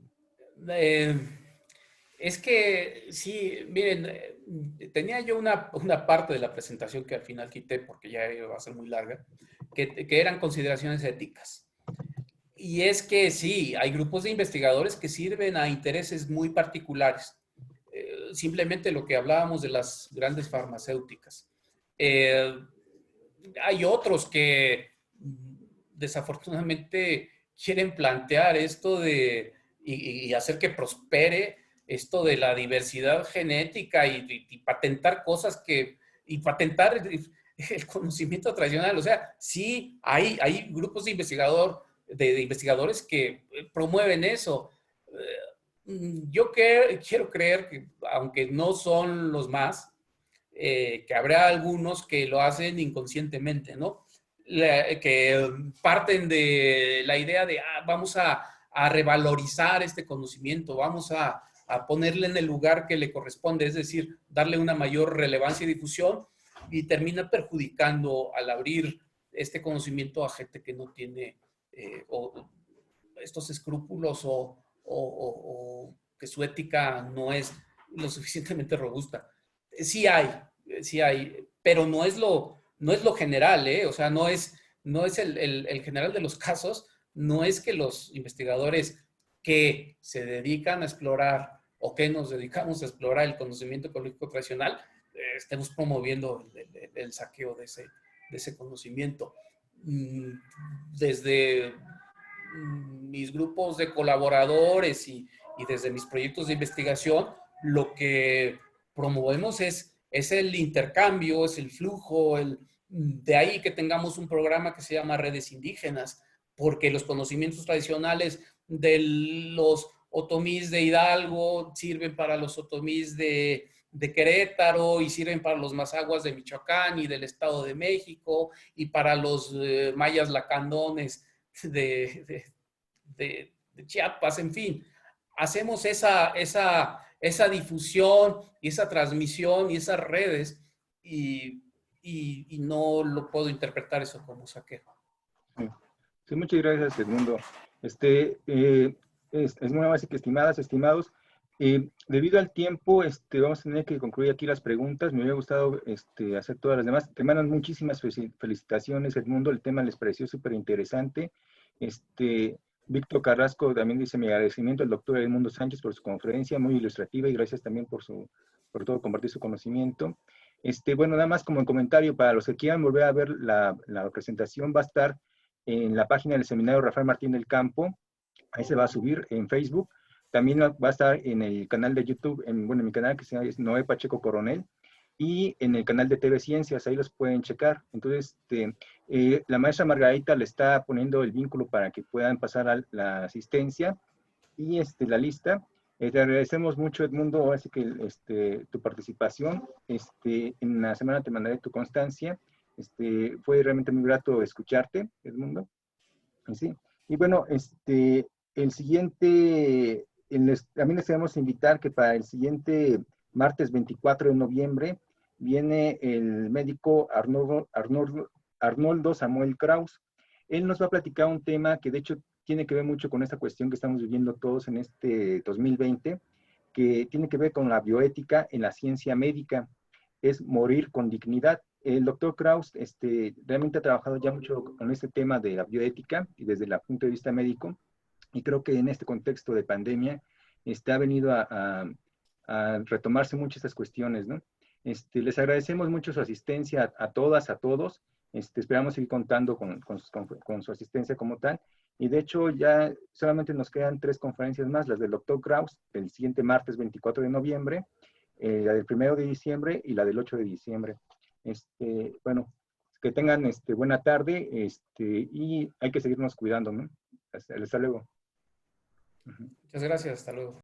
Speaker 3: Es que sí, miren, tenía yo una parte de la presentación que al final quité porque ya iba a ser muy larga, que eran consideraciones éticas. Y es que sí, hay grupos de investigadores que sirven a intereses muy particulares. Simplemente lo que hablábamos de las grandes farmacéuticas. Hay otros que desafortunadamente quieren plantear esto y hacer que prospere esto de la diversidad genética y patentar cosas y patentar el conocimiento tradicional. O sea, sí hay grupos de investigadores que promueven eso. Yo quiero creer que, aunque no son los más, que habrá algunos que lo hacen inconscientemente, ¿no? Que parten de la idea de vamos a revalorizar este conocimiento, vamos a ponerle en el lugar que le corresponde, es decir, darle una mayor relevancia y difusión, y termina perjudicando al abrir este conocimiento a gente que no tiene estos escrúpulos o que su ética no es lo suficientemente robusta. Sí hay, pero no es lo general, ¿eh? O sea, no es el general de los casos, no es que los investigadores que se dedican a explorar o que nos dedicamos a explorar el conocimiento ecológico tradicional, estemos promoviendo el saqueo de ese conocimiento. Desde mis grupos de colaboradores y desde mis proyectos de investigación, lo que promovemos es el intercambio, es el flujo, de ahí que tengamos un programa que se llama Redes Indígenas, porque los conocimientos tradicionales de los otomís de Hidalgo sirven para los otomís de Querétaro y sirven para los mazaguas de Michoacán y del Estado de México y para los mayas lacandones de Chiapas, en fin. Hacemos esa difusión y esa transmisión y esas redes y no lo puedo interpretar eso como saqueo.
Speaker 2: Sí, muchas gracias, Edmundo. Es muy básico, estimadas, estimados. Debido al tiempo, vamos a tener que concluir aquí las preguntas. Me hubiera gustado hacer todas las demás. Te mandan muchísimas felicitaciones, Edmundo. El tema les pareció súper interesante. Víctor Carrasco también dice: mi agradecimiento al doctor Edmundo Sánchez por su conferencia, muy ilustrativa, y gracias también por todo compartir su conocimiento. Bueno, nada más como un comentario para los que quieran volver a ver la presentación, va a estar en la página del seminario Rafael Martín del Campo. Ahí se va a subir en Facebook. También va a estar en el canal de YouTube, en mi canal que se llama Noé Pacheco Coronel, y en el canal de TV Ciencias, ahí los pueden checar. Entonces, la maestra Margarita le está poniendo el vínculo para que puedan pasar a la asistencia y la lista. Te agradecemos mucho, Edmundo, así que tu participación. En la semana te mandaré tu constancia. Fue realmente muy grato escucharte, Edmundo. Sí. Y bueno, el siguiente, también les queremos invitar que para el siguiente martes 24 de noviembre viene el médico Arnoldo Samuel Kraus. Él nos va a platicar un tema que de hecho tiene que ver mucho con esta cuestión que estamos viviendo todos en este 2020, que tiene que ver con la bioética en la ciencia médica. Es morir con dignidad. El doctor Kraus realmente ha trabajado ya mucho con este tema de la bioética y desde el punto de vista médico, y creo que en este contexto de pandemia ha venido a retomarse mucho estas cuestiones, ¿no? Les agradecemos mucho su asistencia a todas, a todos. Esperamos seguir contando con su asistencia como tal. Y de hecho ya solamente nos quedan 3 conferencias más, las del doctor Kraus, el siguiente martes 24 de noviembre, la del 1 de diciembre y la del 8 de diciembre. Bueno, que tengan buena tarde y hay que seguirnos cuidando, ¿no? Hasta luego.
Speaker 3: Muchas gracias, hasta luego.